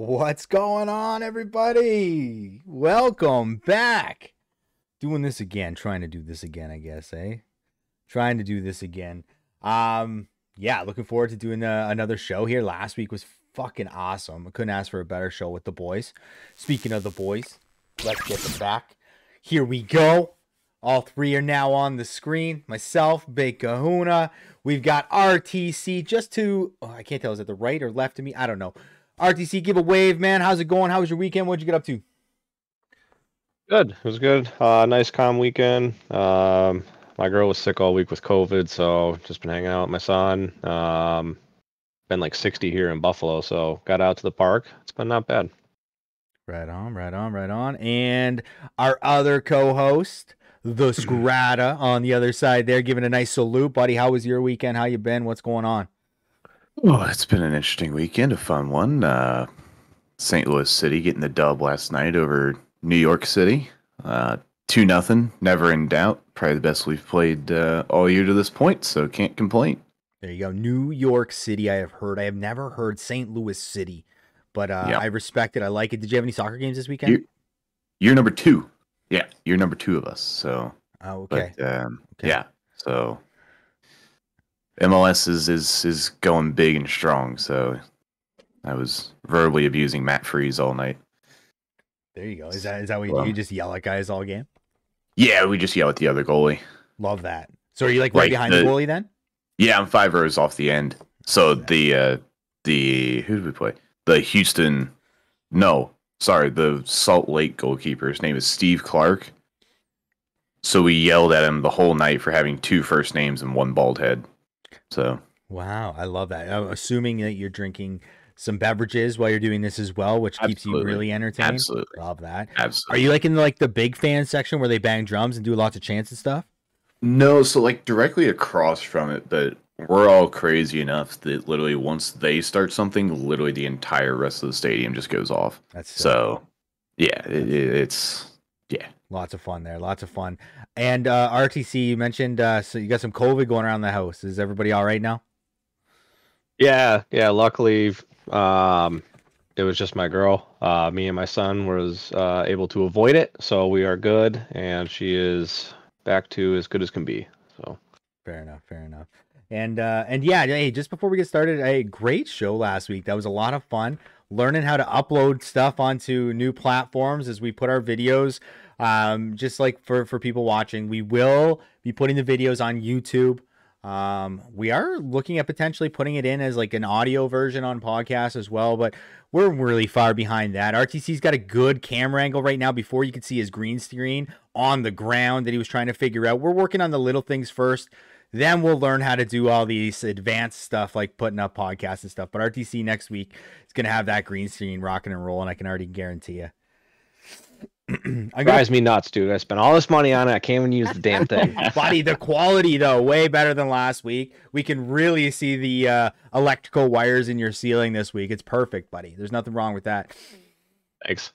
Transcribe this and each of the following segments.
What's going on, everybody? Welcome back. Doing this again, trying to do this again, I guess, eh? Trying to do this again. Yeah, looking forward to doing another show here. Last week was fucking awesome. I couldn't ask for a better show with the boys. Speaking of the boys, let's get them back. Here we go. All three are now on the screen. Myself, Big Kahuna. We've got RTC just to, I can't tell, is it the right or left of me? I don't know. RTC, give a wave, man. How's it going? How was your weekend? What'd you get up to? Good. It was good. Nice calm weekend. My girl was sick all week with COVID, so just been hanging out with my son. Been like 60 here in Buffalo, so got out to the park. It's been not bad. Right on, right on, right on. And our other co-host, the Scrata, on the other side there, giving a nice salute. Buddy, how was your weekend? How you been? What's going on? Oh, it's been an interesting weekend, a fun one. St. Louis City getting the dub last night over New York City. 2-0, never in doubt. Probably the best we've played all year to this point, so can't complain. There you go. New York City, I have heard. I have never heard St. Louis City, but Yep. I respect it. I like it. Did you have any soccer games this weekend? You're number two. Yeah, you're number two of us. So, Oh, okay. but Okay. yeah, so MLS is going big and strong. So I was verbally abusing Matt Freeze all night. There you go. Is that what you Well, do? You just yell at guys all game? Yeah, we just yell at the other goalie. Love that. So are you like right Like behind the goalie then? Yeah, I'm 5 rows off the end. So the who did we play? The the Salt Lake goalkeeper. His name is Steve Clark. So we yelled at him the whole night for having 2 first names and 1 bald head. So Wow, I love that. I'm assuming that you're drinking some beverages while you're doing this as well, which keeps you Absolutely. really entertained. Absolutely. Love that. Absolutely. Are you like in like the big fan section where they bang drums and do lots of chants and stuff? No, so like directly across from it, but we're all crazy enough that literally once they start something, literally the entire rest of the stadium just goes off. That's sick. So yeah, it's Lots of fun there. Lots of fun. And RTC, you mentioned so you got some COVID going around the house. Is everybody all right now? Yeah. Luckily, it was just my girl. Me and my son was able to avoid it, so we are good, and she is back to as good as can be. So Fair enough. Fair enough. And yeah, hey, just before we get started, a great show last week. That was a lot of fun. Learning how to upload stuff onto new platforms as we put our videos. Just like for people watching, we will be putting the videos on YouTube. We are looking at potentially putting it in as like an audio version on podcast as well, but we're really far behind that. RTC's got a good camera angle right now. Before you could see his green screen on the ground that he was trying to figure out. We're working on the little things first. Then we'll learn how to do all these advanced stuff like putting up podcasts and stuff. But RTC next week is going to have that green screen rocking and rolling. I can already guarantee you. drives me nuts, dude. I spent all this money on it. I can't even use the damn thing. Buddy, the quality though, way better than last week. We can really see the electrical wires in your ceiling this week. It's perfect, buddy. There's nothing wrong with that. Thanks.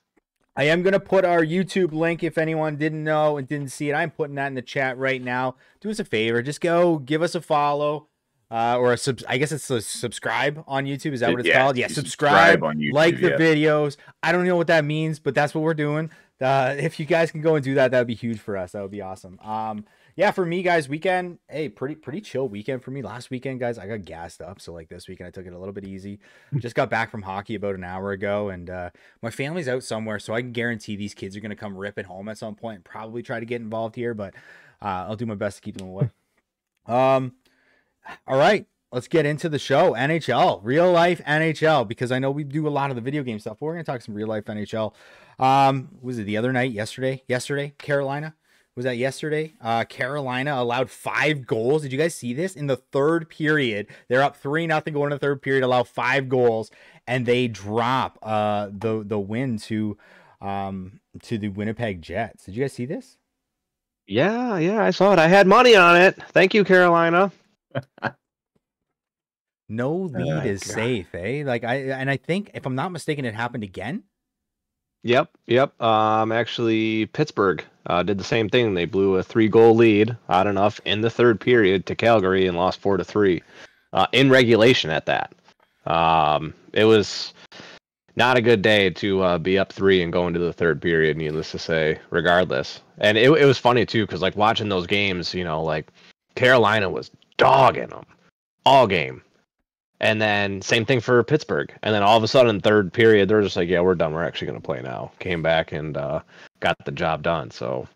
I am going to put our YouTube link if anyone didn't know and didn't see it. I'm putting that in the chat right now. Do us a favor. Just go give us a follow or I guess it's a subscribe on YouTube. Is that what it's called? Yeah, subscribe on YouTube, like the videos. I don't know what that means, but that's what we're doing. If you guys can go and do that, that would be huge for us. That would be awesome. Yeah, for me, guys, weekend, hey, pretty chill weekend for me. Last weekend, guys, I got gassed up. So like this weekend, I took it a little bit easy. Just got back from hockey about an hour ago, and my family's out somewhere, so I can guarantee these kids are going to come rip it home at some point and probably try to get involved here, but I'll do my best to keep them away. All right, let's get into the show. NHL, real life NHL, because I know we do a lot of the video game stuff, but we're going to talk some real life NHL. Was it the other night? Yesterday, Carolina. Was that yesterday? Carolina allowed 5 goals. Did you guys see this? In the third period, they're up 3-0 going to the third period, allow 5 goals, and they drop the win to the Winnipeg Jets. Did you guys see this? Yeah, I saw it. I had money on it. Thank you, Carolina. No lead is safe, eh? Like I think if I'm not mistaken, it happened again. Yep. Actually, Pittsburgh did the same thing. They blew a 3-goal lead, odd enough, in the third period to Calgary and lost 4-3 in regulation at that. It was not a good day to be up 3 and go into the third period, needless to say, regardless. And it was funny, too, because, like, watching those games, you know, like, Carolina was dogging them all game. And then same thing for Pittsburgh. And then all of a sudden, third period, they're just like, yeah, we're done. We're actually going to play now. Came back and got the job done. So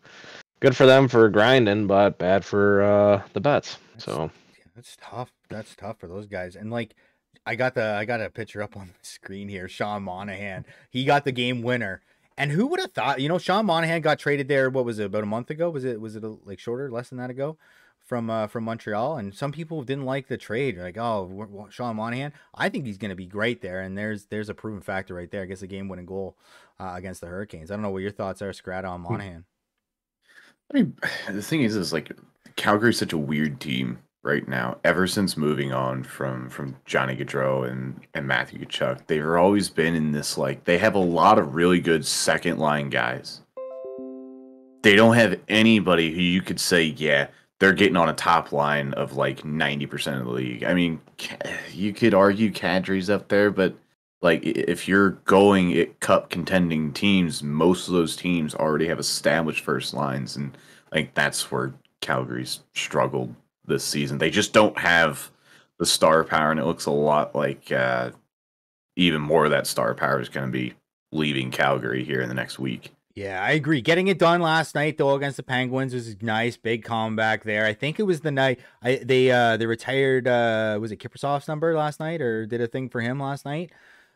good for them for grinding, but bad for the bets. That's tough. That's tough for those guys. And, like, I got a picture up on the screen here. Sean Monahan, he got the game winner. And who would have thought? You know, Sean Monahan got traded there. What was it? About a month ago? Was it like shorter, less than that ago, from Montreal? And some people didn't like the trade. Like, oh, Sean Monahan. I think he's going to be great there. And there's a proven factor right there. I guess a game winning goal against the Hurricanes. I don't know what your thoughts are, Scrata, on Monahan. I mean, the thing is like Calgary's such a weird team right now. Ever since moving on from Johnny Gaudreau and Matthew Tkachuk, they've always been in this, like, they have a lot of really good second line guys. They don't have anybody who you could say, yeah, they're getting on a top line of like 90% of the league. I mean, you could argue Kadri's up there, but like if you're going at cup contending teams, most of those teams already have established first lines, and like that's where Calgary's struggled this season. They just don't have the star power, and it looks a lot like even more of that star power is going to be leaving Calgary here in the next week. Yeah, I agree. Getting it done last night, though, against the Penguins was nice. Big comeback there. I think it was the night they retired, was it Kiprusoff's number last night, or did a thing for him last night,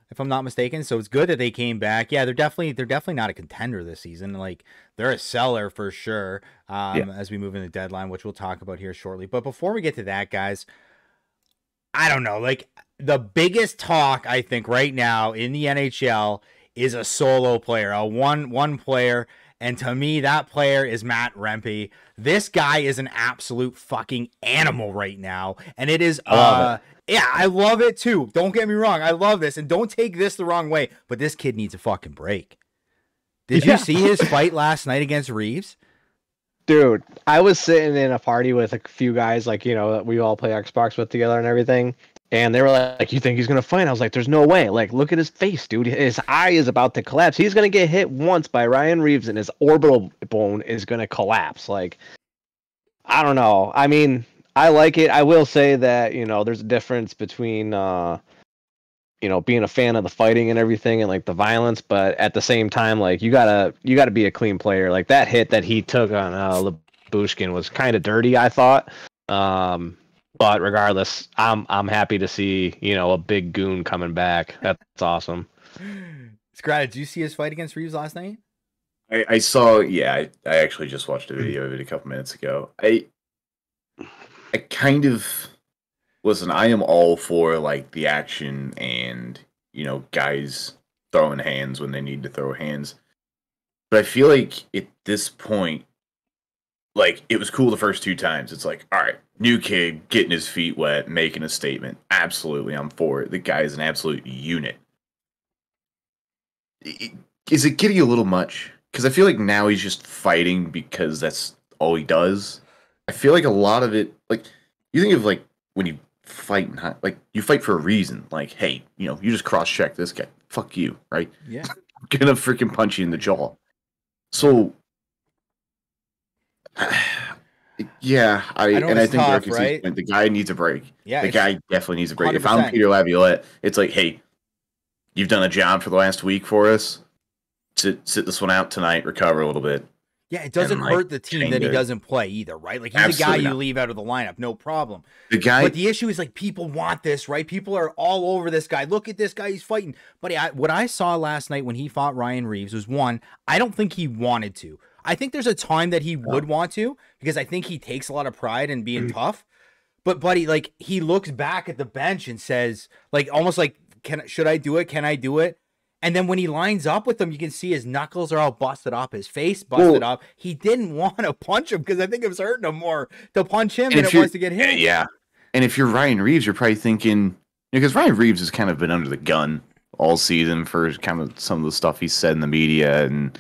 if I'm not mistaken. So it's good that they came back. Yeah, they're definitely not a contender this season. Like, they're a seller for sure as we move in the deadline, which we'll talk about here shortly. But before we get to that, guys, I don't know. Like, the biggest talk, I think, right now in the NHL is a solo player, a one player, and to me, that player is Matt Rempe. This guy is an absolute fucking animal right now, and it is yeah, I love it too. Don't get me wrong, I love this, and don't take this the wrong way, but this kid needs a fucking break. Did you see his fight last night against Reeves? Dude, I was sitting in a party with a few guys, like, you know, that we all play Xbox with together and everything. And they were like, you think he's going to fight? I was like, there's no way. Like, look at his face, dude. His eye is about to collapse. He's going to get hit once by Ryan Reeves and his orbital bone is going to collapse. Like, I don't know. I mean, I like it. I will say that, you know, there's a difference between, you know, being a fan of the fighting and everything and like the violence. But at the same time, like, you gotta be a clean player. Like, that hit that he took on Lyubushkin was kind of dirty, I thought. But regardless, I'm happy to see, you know, a big goon coming back. That's awesome. Scrat, did you see his fight against Reeves last night? I saw, I actually just watched a video of it a couple minutes ago. I kind of, listen, I am all for, like, the action and, you know, guys throwing hands when they need to throw hands. But I feel like at this point, like, it was cool the first 2 times. It's like, all right, new kid, getting his feet wet, making a statement. Absolutely, I'm for it. The guy is an absolute unit. Is it getting a little much? Because I feel like now he's just fighting because that's all he does. I feel like a lot of it, like, you think of, like, when you fight, like, you fight for a reason. Like, hey, you know, you just cross-check this guy. Fuck you, right? Yeah. I'm gonna freaking punch you in the jaw. So... yeah, I think tough, right? The guy needs a break. Yeah, the guy definitely needs a break. 100%. If I'm Peter Laviolette, it's like, hey, you've done a job for the last week for us. Sit this one out tonight, recover a little bit. Yeah, it doesn't hurt the team that he doesn't play either, right? Like, he's the guy you leave out of the lineup, no problem. But the issue is, like, people want this, right? People are all over this guy. Look at this guy, he's fighting. But what I saw last night when he fought Ryan Reeves was, one, I don't think he wanted to. I think there's a time that he would want to, because I think he takes a lot of pride in being tough. But buddy, like, he looks back at the bench and says, like, almost like, should I do it? Can I do it? And then when he lines up with them, you can see his knuckles are all busted up, his face busted up. He didn't want to punch him because I think it was hurting him more to punch him than it was to get hit. Yeah. And if you're Ryan Reeves, you're probably thinking, because Ryan Reeves has kind of been under the gun all season for kind of some of the stuff he said in the media and,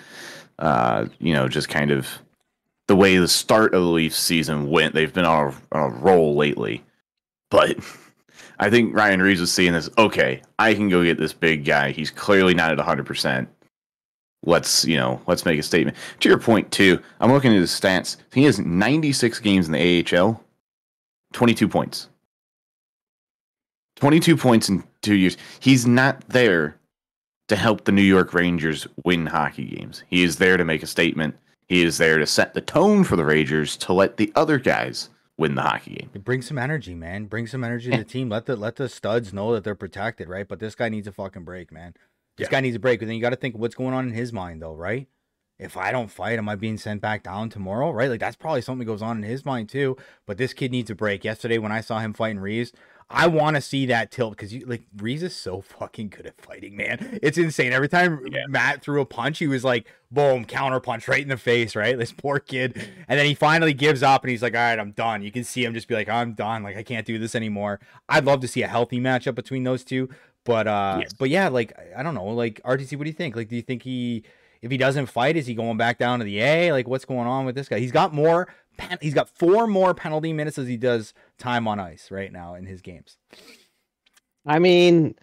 you know, just kind of the way the start of the Leafs season went. They've been on a roll lately. But I think Ryan Reeves was seeing this. Okay, I can go get this big guy. He's clearly not at 100%. Let's make a statement. To your point too, I'm looking at his stats. He has 96 games in the AHL, 22 points. 22 points in 2 years. He's not there to help the New York Rangers win hockey games. He is there to make a statement. He is there to set the tone for the Rangers to let the other guys win the hockey game. Bring some energy, man. Bring some energy to the team. Let the studs know that they're protected, right? But this guy needs a fucking break, man. This guy needs a break. But then you got to think what's going on in his mind, though, right? If I don't fight, am I being sent back down tomorrow, right? Like, that's probably something that goes on in his mind, too. But this kid needs a break. Yesterday, when I saw him fighting Reeves, I want to see that tilt because Reeves is so fucking good at fighting, man. It's insane. Every time Matt threw a punch, he was like, boom, counter punch right in the face, right? This poor kid. And then he finally gives up and he's like, all right, I'm done. You can see him just be like, I'm done. Like, I can't do this anymore. I'd love to see a healthy matchup between those two. But yeah, like, I don't know. Like, RTC, what do you think? Like, do you think if he doesn't fight, is he going back down to the A? Like, what's going on with this guy? He's got 4 more penalty minutes as he does time on ice right now in his games. I mean,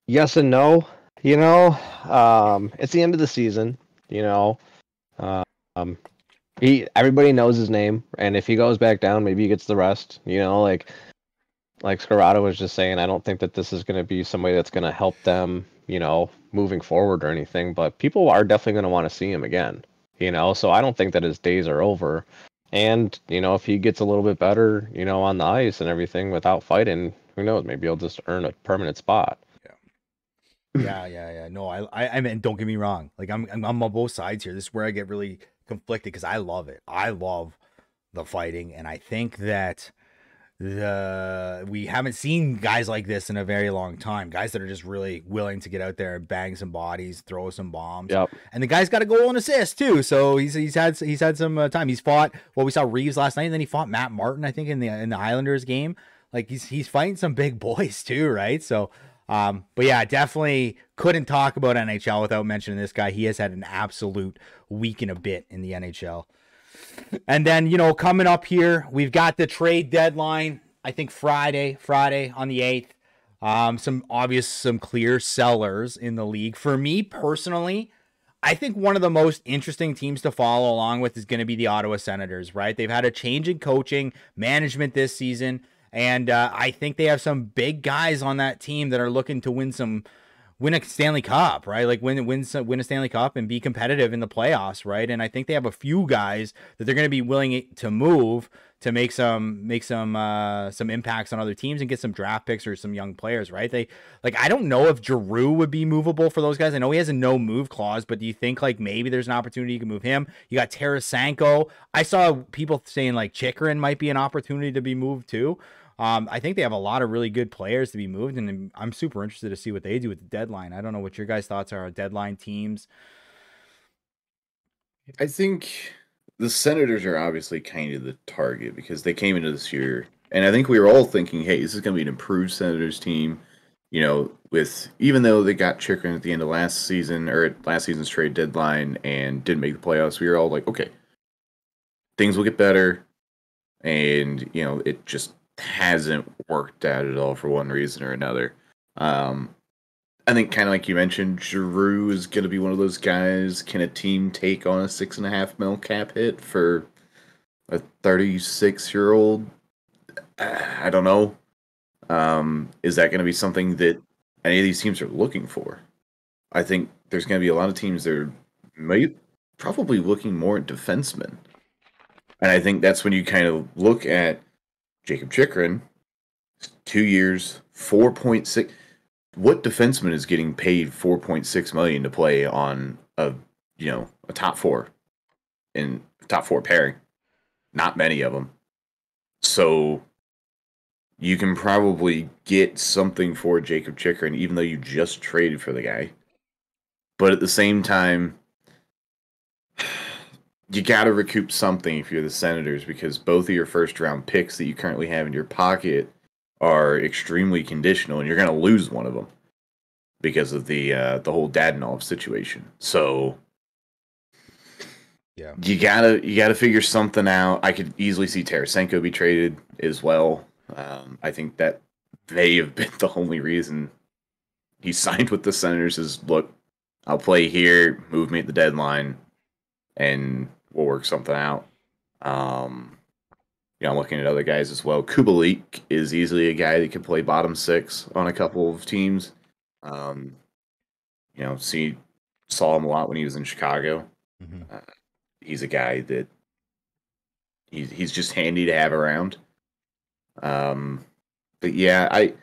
yes and no. It's the end of the season. Everybody knows his name, and if he goes back down, maybe he gets the rest. Like Scarrato was just saying, I don't think that this is going to be somebody that's going to help them, moving forward or anything. But people are definitely going to want to see him again. So I don't think that his days are over. And, if he gets a little bit better, on the ice and everything without fighting, who knows? Maybe he'll just earn a permanent spot. Yeah. No, I mean, don't get me wrong. Like, I'm on both sides here. This is where I get really conflicted because I love it. I love the fighting. And I think that we haven't seen guys like this in a very long time. Guys that are just really willing to get out there and bang some bodies, throw some bombs. Yep. And the guy's got a goal and assist too. So he's had some time. He's fought. Well, we saw Reeves last night, and then he fought Matt Martin, I think, in the Islanders game. Like, he's fighting some big boys too, right? So, but yeah, definitely couldn't talk about NHL without mentioning this guy. He has had an absolute week and a bit in the NHL. And then, coming up here, we've got the trade deadline, I think Friday on the 8th. Some clear sellers in the league. For me personally, I think one of the most interesting teams to follow along with is going to be the Ottawa Senators, right? They've had a change in coaching management this season, and I think they have some big guys on that team that are looking to win a Stanley Cup, right? Like win a Stanley Cup and be competitive in the playoffs, right? And I think they have a few guys that they're going to be willing to move to make some impacts on other teams and get some draft picks or some young players, right? I don't know if Giroux would be movable for those guys. I know he has a no move clause, but do you think like maybe there's an opportunity you can move him? You got Tarasenko. I saw people saying like Chychrun might be an opportunity to be moved too. I think they have a lot of really good players to be moved, and I'm super interested to see what they do with the deadline. I don't know what your guys' thoughts are on deadline teams. I think the Senators are obviously kind of the target because they came into this year, and I think we were all thinking, hey, this is going to be an improved Senators team. With even though they got Chychrun at the end of last season or at last season's trade deadline and didn't make the playoffs, we were all like, okay, things will get better, and it just hasn't worked out at all for one reason or another. I think kind of like you mentioned, Giroux is going to be one of those guys. Can a team take on a $6.5 million cap hit for a 36-year-old? I don't know. Is that going to be something that any of these teams are looking for? I think there's going to be a lot of teams that are probably looking more at defensemen. And I think that's when you kind of look at Jacob Chychrun, 2 years, 4.6. What defenseman is getting paid $4.6 million to play on a top four pairing? Not many of them. So you can probably get something for Jacob Chychrun, even though you just traded for the guy. But at the same time, you got to recoup something if you're the Senators, because both of your first-round picks that you currently have in your pocket are extremely conditional, and you're going to lose one of them because of the whole Dadonov situation. So, yeah, you gotta figure something out. I could easily see Tarasenko be traded as well. I think that may have been the only reason he signed with the Senators. Is look, I'll play here, move me at the deadline, and we'll work something out. I'm looking at other guys as well. Kubalik is easily a guy that could play bottom six on a couple of teams. Saw him a lot when he was in Chicago. Mm-hmm. He's a guy that he's just handy to have around. But yeah, I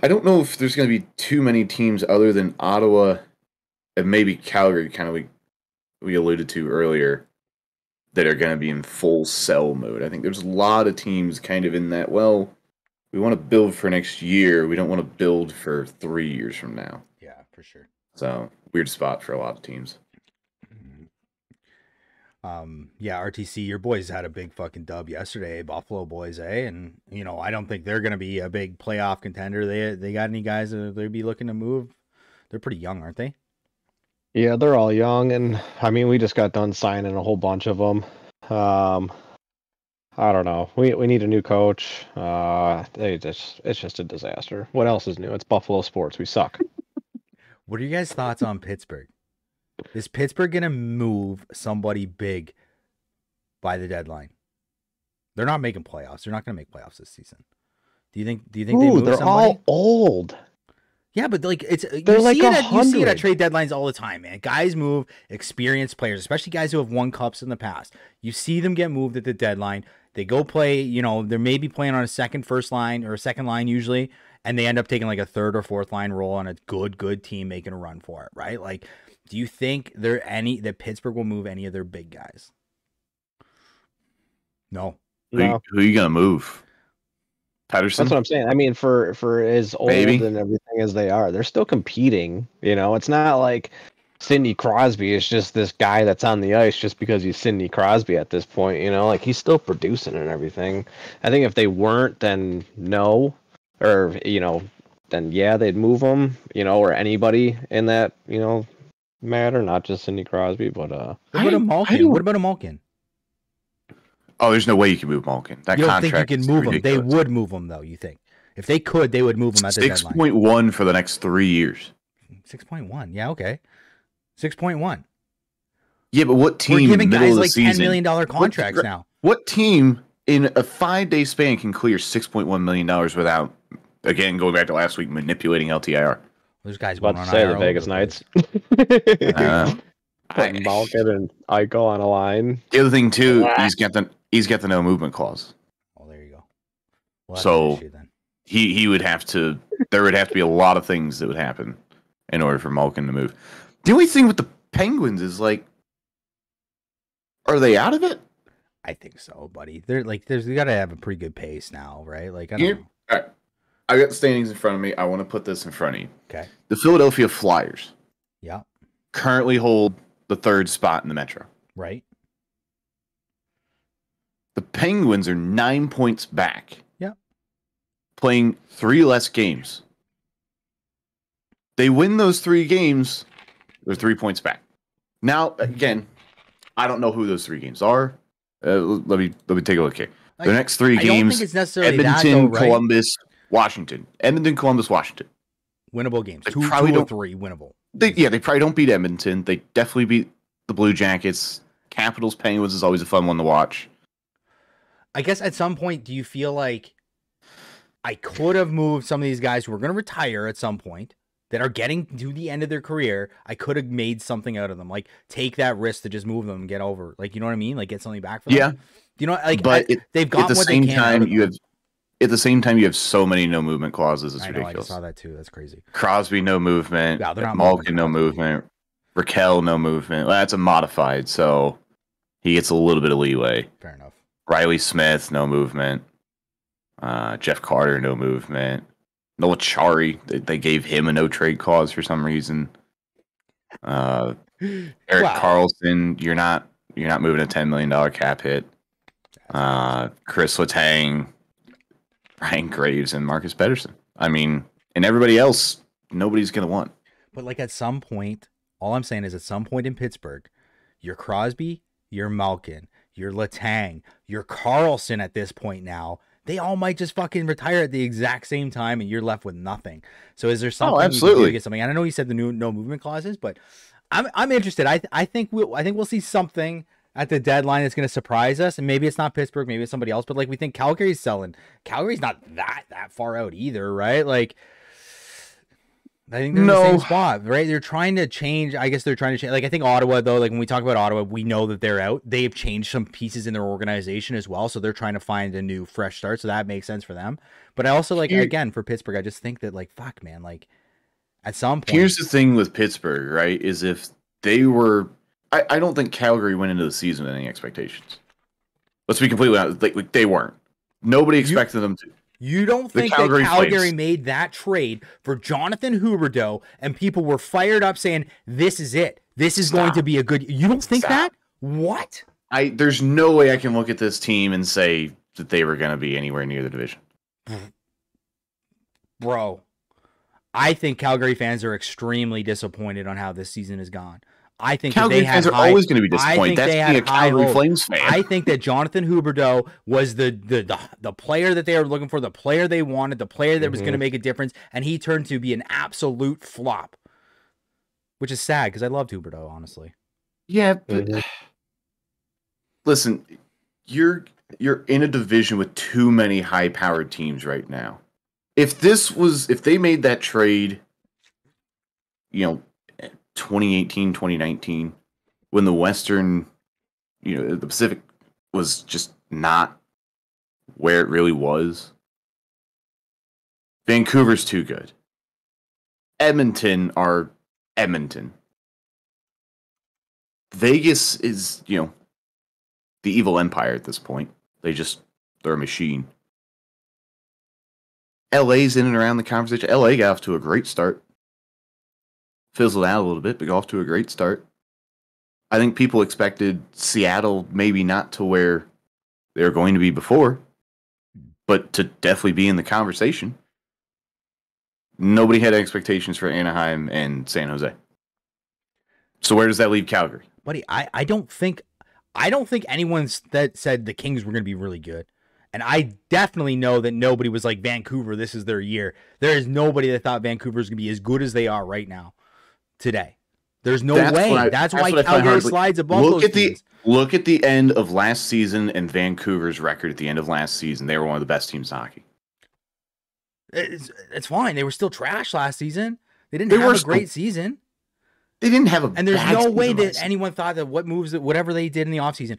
don't know if there's going to be too many teams other than Ottawa and maybe Calgary, kind of we alluded to earlier, that are going to be in full sell mode. I think there's a lot of teams kind of in that, well, we want to build for next year. We don't want to build for 3 years from now. Yeah, for sure. So, weird spot for a lot of teams. Yeah, RTC, your boys had a big fucking dub yesterday, Buffalo boys, eh? And, I don't think they're going to be a big playoff contender. They got any guys that they'd be looking to move? They're pretty young, aren't they? Yeah, they're all young, and I mean, we just got done signing a whole bunch of them. I don't know. We need a new coach. It's just a disaster. What else is new? It's Buffalo sports. We suck. What are you guys' thoughts on Pittsburgh? Is Pittsburgh gonna move somebody big by the deadline? They're not making playoffs. They're not gonna make playoffs this season. Do you think they move they're somebody? all old. Yeah, but like They're like you see it at 100. trade deadlines all the time, man. Guys move, experienced players, especially guys who have won cups in the past. You see them get moved at the deadline. They go play, they're maybe playing on a first line or a second line usually, and they end up taking like a third or fourth line role on a good team making a run for it, right? Like, do you think that Pittsburgh will move any of their big guys? No. Who are you gonna move? Patterson? That's what I'm saying. I mean, for as old Maybe. and everything as they are, they're still competing. It's not like Sidney Crosby is just this guy that's on the ice just because he's Sidney Crosby at this point. Like he's still producing and everything. I think if they weren't, then no, or then yeah, they'd move him. Or anybody in that matter, not just Sidney Crosby, but What about a Malkin? What about a Malkin? Oh, there's no way you can move Malkin. That You don't contract think you can move him? They would move him though. You think if they could, they would move him at the deadline. 6.1 for the next 3 years. 6.1. Yeah, okay. 6.1. Yeah, but what team? We're giving guys like $10 $10 million contracts now. What team in a 5-day span can clear $6.1 million without, again, going back to last week, manipulating LTIR? Those guys about going to on say IR the all Vegas over the Knights. Putting Malkin and Eichel on a line. The other thing too, he's got the no movement clause. Oh, there you go. Well, So issue, then. he would have to. There would have to be a lot of things that would happen in order for Malkin to move. The only thing with the Penguins is like, are they out of it? I think so, buddy. They're like, you got to have a pretty good pace now, right? Like, I don't know. All right. I got the standings in front of me. I want to put this in front of you. Okay. The Philadelphia Flyers Yeah. currently hold the 3rd spot in the Metro. Right. The Penguins are 9 points back. Yeah. Playing 3 less games. They win those 3 games, they're 3 points back. Now, again, I don't know who those 3 games are. Let me take a look here. The next 3 games: I don't think it's necessarily Edmonton, that, though, right? Columbus, Washington. Edmonton, Columbus, Washington. Winnable games. They Two probably or don't- 3 winnable. They probably don't beat Edmonton. They definitely beat the Blue Jackets. Capitals, Penguins is always a fun one to watch. I guess at some point, do you feel like I could have moved some of these guys who are going to retire at some point that are getting to the end of their career? I could have made something out of them, like take that risk to just move them and get over. Like, you know what I mean? Like get something back from them. Like but they've got at the what same they can. time, at the same time you have so many no movement clauses. It's I know. I ridiculous. just saw that too. That's crazy. Crosby, no movement. Yeah, they're not Malkin, moving. no movement. Raquel, no movement. Well, that's a modified, so he gets a little bit of leeway. Fair enough. Riley Smith, no movement. Jeff Carter, no movement. Noah Chari, they gave him a no trade clause for some reason. Eric Carlson, you're not moving a $10 million cap hit. Chris Letang, Ryan Graves, and Marcus Pettersson. I mean, and everybody else, nobody's gonna want. But like at some point, all I'm saying is at some point in Pittsburgh, you're Crosby, you're Malkin, you're Letang, you're Carlson at this point now. they all might just fucking retire at the exact same time, and you're left with nothing. So is there something absolutely. you can do to get something? And I know you said the no movement clauses, but I'm interested. I think we'll see something at the deadline that's going to surprise us, and maybe it's not Pittsburgh, maybe it's somebody else, but like we think Calgary's selling. Calgary's not that far out either, right? Like I think they're in the same spot, right? They're trying to change. I guess they're trying to change. Like I think Ottawa, though, like when we talk about Ottawa, we know that they're out. They've changed some pieces in their organization as well, so they're trying to find a new fresh start. So that makes sense for them. But I also like again for Pittsburgh, I just think that like fuck, man, like at some point. Here's the thing with Pittsburgh, right? Is if they were, I don't think Calgary went into the season with any expectations. Let's be completely honest. Like they weren't. Nobody expected them to. You don't think that Calgary made that trade for Jonathan Huberdeau and people were fired up saying, this is it. This is going to be a good... You don't think that? What? There's no way I can look at this team and say that they were going to be anywhere near the division. Bro, I think Calgary fans are extremely disappointed on how this season has gone. I think Calgary fans are always going to be disappointed. That's being a Calgary Flames fan. I think that Jonathan Huberdeau was the player that they were looking for, the player they wanted, the player that was going to make a difference, and he turned to be an absolute flop, which is sad because I loved Huberdeau, honestly. Yeah, but listen, you're in a division with too many high-powered teams right now. If they made that trade, 2018, 2019, when the Western, the Pacific was just not where it really was. Vancouver's too good. Edmonton are Edmonton. Vegas is, the evil empire at this point. They're a machine. LA's in and around the conversation. LA got off to a great start. Fizzled out a little bit, but got off to a great start. I think people expected Seattle maybe not to where they were going to be before, but to definitely be in the conversation. Nobody had expectations for Anaheim and San Jose. So where does that leave Calgary? Buddy, I don't think anyone that said the Kings were going to be really good. And I definitely know that nobody was like, Vancouver, this is their year. There is nobody that thought Vancouver is going to be as good as they are right now. Today, there's no way. That's why Calgary slides above those teams. Look at the end of last season and Vancouver's record at the end of last season. They were one of the best teams in hockey. It's fine. They were still trash last season. They didn't have a great season. They didn't have a. And there's no way that anyone thought that whatever they did in the offseason.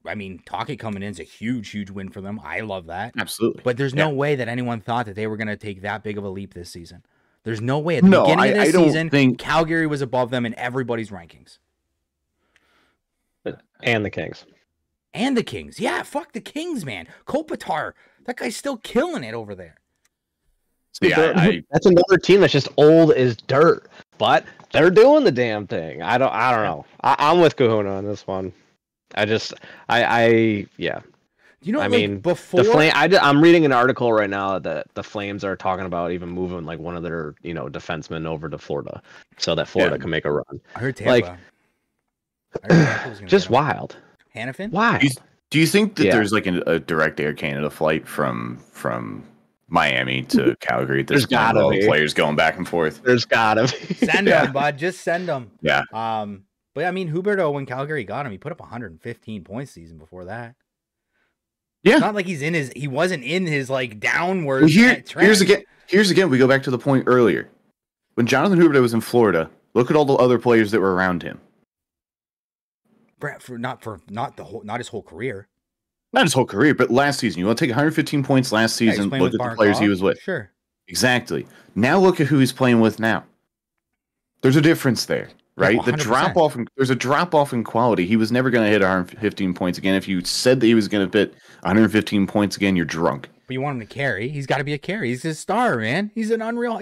I mean, Tocchet coming in is a huge, huge win for them. I love that. Absolutely. But there's no way that anyone thought that they were going to take that big of a leap this season. There's no way at the beginning of this season, Calgary was above them in everybody's rankings. And the Kings. And the Kings. Yeah, fuck the Kings, man. Kopitar, that guy's still killing it over there. See, that's another team that's just old as dirt, but they're doing the damn thing. I don't know. I'm with Kahuna on this one. Yeah. I mean, before the Flame, I'm reading an article right now that the Flames are talking about even moving like one of their defensemen over to Florida, so that Florida can make a run. I heard Tampa. Just wild. Hannafin? Wild. Do you think that there's like a direct Air Canada flight from Miami to Calgary? There's gotta be players going back and forth. There's gotta be. Send them, bud. Just send them. Yeah. But I mean, Huberdeau, when Calgary got him, he put up 115 points season before that. Yeah. It's not like he wasn't in his like downward trend. Here's again, we go back to the point earlier. When Jonathan Huberdeau was in Florida, look at all the other players that were around him. Not his whole career. Not his whole career, but last season. You want to take 115 points last season, look at the players he was with. Sure. Exactly. Now look at who he's playing with now. There's a difference there. Right, yeah, there's a drop off in quality. He was never going to hit 115 points again. If you said that he was going to hit 115 points again, you're drunk. But you want him to carry? He's got to be a carry. He's a star, man. He was an unreal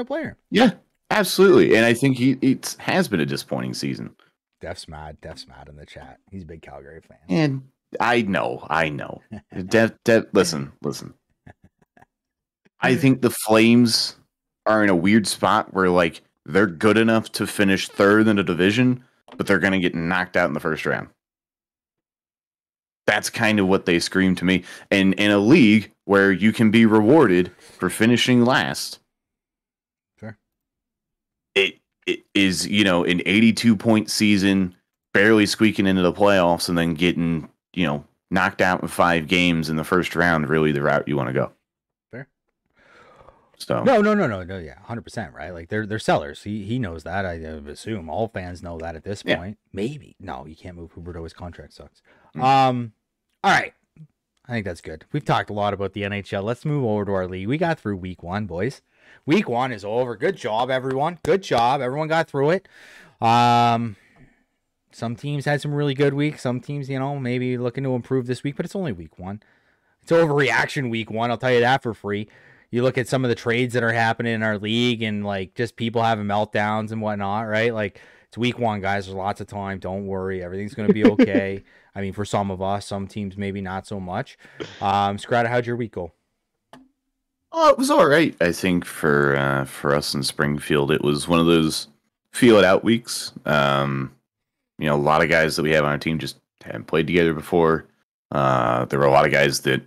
player. Yeah, absolutely. And I think it has been a disappointing season. Def's mad in the chat. He's a big Calgary fan. And I know. Def, listen. I think the Flames are in a weird spot where like. They're good enough to finish third in the division, but they're going to get knocked out in the first round. That's kind of what they scream to me. And in a league where you can be rewarded for finishing last, Sure. It is, an 82-point season, barely squeaking into the playoffs, and then getting, knocked out in 5 games in the first round, really the route you want to go. Fair. So No, yeah, 100%, right? Like they're sellers. He knows that. I assume all fans know that at this point. Maybe. No, you can't move Huberto. His contract sucks. All right. I think that's good. We've talked a lot about the NHL. Let's move over to our league. We got through week 1, boys. Week 1 is over. Good job, everyone. Good job. Everyone got through it. Some teams had some really good weeks. Some teams, maybe looking to improve this week, but it's only week 1. It's overreaction week 1. I'll tell you that for free. You look at some of the trades that are happening in our league and like just people having meltdowns and whatnot, right? Like it's week 1, guys. There's lots of time. Don't worry. Everything's going to be okay. I mean, for some of us, some teams maybe not so much. Scrata, how'd your week go? Oh, it was all right. I think for us in Springfield, it was one of those feel it out weeks. A lot of guys that we have on our team just hadn't played together before. There were a lot of guys that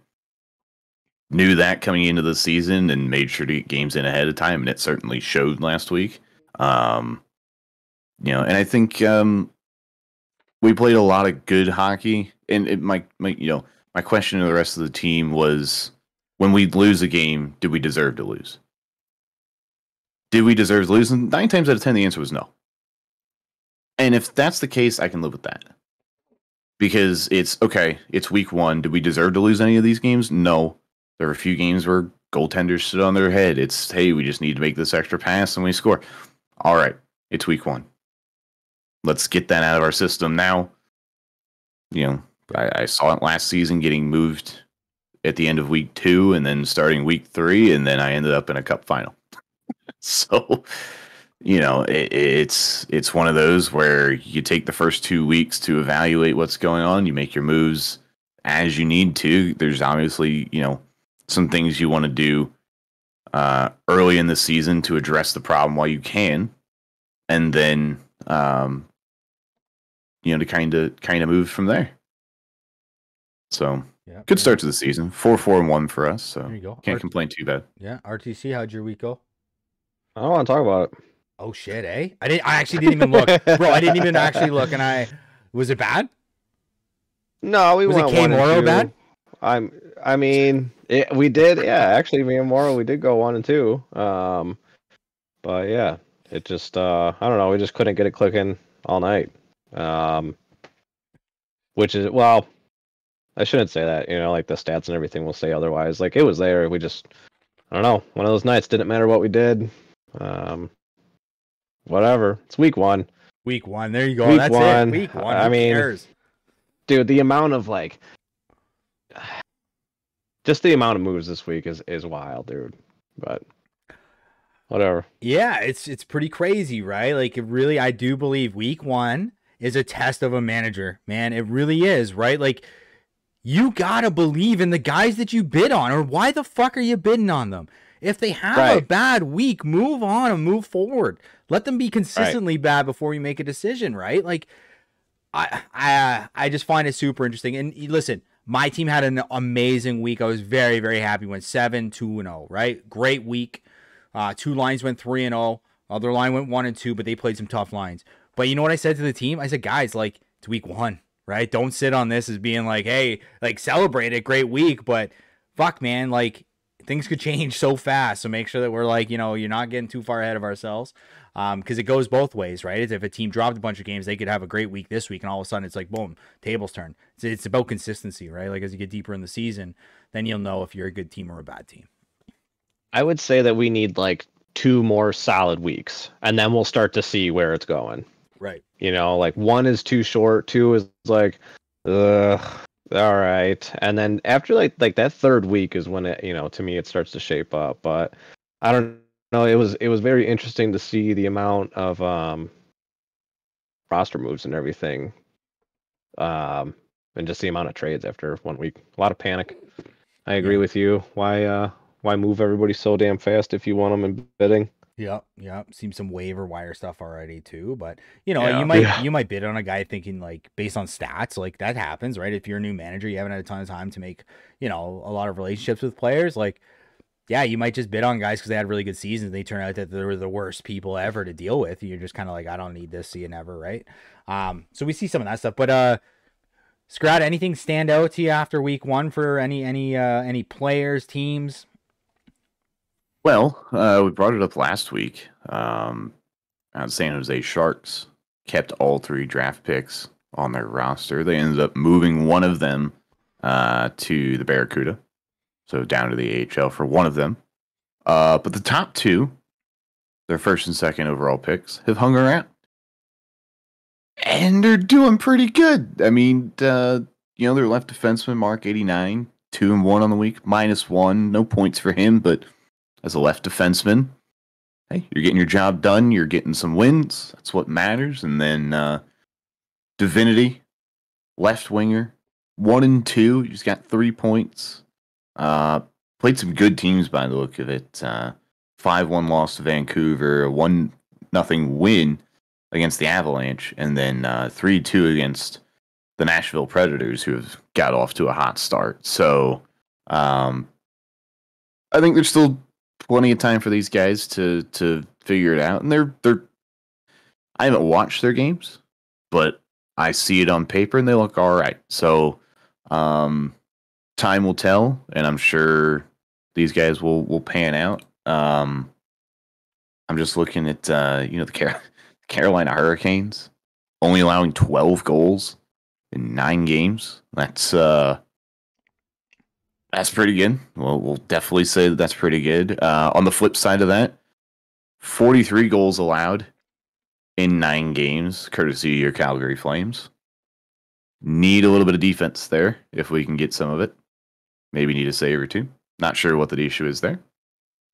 knew that coming into the season and made sure to get games in ahead of time, and it certainly showed last week. And I think we played a lot of good hockey. And my question to the rest of the team was, when we lose a game, did we deserve to lose? Did we deserve to lose? And 9 times out of 10, the answer was no. And if that's the case, I can live with that. Because it's week 1. Did we deserve to lose any of these games? No. There were a few games where goaltenders stood on their head. It's, hey, we just need to make this extra pass and we score. All right, it's week 1. Let's get that out of our system now. I saw it last season getting moved at the end of week 2 and then starting week 3, and then I ended up in a cup final. So, it's one of those where you take the first 2 weeks to evaluate what's going on. You make your moves as you need to. There's obviously, some things you want to do early in the season to address the problem while you can, and then to kind of move from there. So good start to the season. 4-4-1 for us. So there you go. Can't complain too bad. Yeah, RTC, how'd your week go? I don't want to talk about it. Oh shit, eh? I actually didn't even look, bro. I didn't even actually look, and was it bad? No, we went 1 and 2. Was it K Moro bad? We did. Yeah, actually, me and Moro, we did go 1 and 2. But yeah, it just I don't know. We just couldn't get it clicking all night. Which is, well, I shouldn't say that. Like the stats and everything will say otherwise. Like it was there. We just, I don't know. One of those nights. Didn't matter what we did. Whatever. It's week 1. Week 1. There you go. Week That's 1. it. Week 1. I mean, cares? Dude, the amount of just the amount of moves this week is wild, dude. But whatever. Yeah, it's pretty crazy, right? Like it really, I do believe week 1 is a test of a manager, man. It really is, right? Like you gotta believe in the guys that you bid on, or why the fuck are you bidding on them? If they have a bad week, move on and move forward. Let them be consistently bad before you make a decision, right? Like I just find it super interesting. And listen, my team had an amazing week. I was very, very happy. Went 7-2-0, right? Great week. 2 lines went 3-0. Other line went 1-2, but they played some tough lines. But you know what I said to the team? I said, guys, like, it's week 1, right? Don't sit on this as being like, hey, like, celebrate it, great week. But fuck, man, like, things could change so fast. So make sure that we're like, you're not getting too far ahead of ourselves. Because it goes both ways, right? If a team dropped a bunch of games, they could have a great week this week, and all of a sudden it's like, boom, tables turn. It's about consistency, right? Like as you get deeper in the season, then you'll know if you're a good team or a bad team. I would say that we need like 2 more solid weeks, and then we'll start to see where it's going. Right. Like 1 is too short, 2 is like, ugh, all right. And then after like that 3rd week is when it, to me it starts to shape up. But I don't know. It was very interesting to see the amount of roster moves and everything, and just the amount of trades after 1 week. A lot of panic. I agree with you. Why move everybody so damn fast if you want them in bidding? Yep. Seems some waiver wire stuff already too, but you know, Yeah. you might bid on a guy thinking like based on stats, like that happens, right? If you're a new manager, you haven't had a ton of time to make, you know, a lot of relationships with players, like yeah, you might just bid on guys because they had really good seasons. They turn out that they were the worst people ever to deal with. You're just kind of like, I don't need this, see you never, right? So we see some of that stuff, but Scrat, anything stand out to you after week one for any players, teams? Well, we brought it up last week. San Jose Sharks kept all 3 draft picks on their roster. They ended up moving one of them to the Barracuda, so down to the AHL for one of them. But the top 2, their first and second overall picks, have hung around. And they're doing pretty good. I mean, their left defenseman, Mark 89, 2-1 on the week, -1. No points for him, but as a left defenseman, hey, you're getting your job done. You're getting some wins. That's what matters. And then Divinity, left winger, 1-2. He's got 3 points. Played some good teams by the look of it. 5-1 loss to Vancouver, a 1-0 win against the Avalanche, and then 3-2 against the Nashville Predators, who have got off to a hot start. So I think there's still plenty of time for these guys to figure it out. And they're I haven't watched their games, but I see it on paper and they look all right. So time will tell, and I'm sure these guys will pan out. I'm just looking at the Carolina Hurricanes only allowing 12 goals in 9 games. That's pretty good. Well, we'll definitely say that's pretty good. On the flip side of that, 43 goals allowed in 9 games, courtesy of your Calgary Flames. Need a little bit of defense there if we can get some of it. Maybe need a save or 2. Not sure what the issue is there.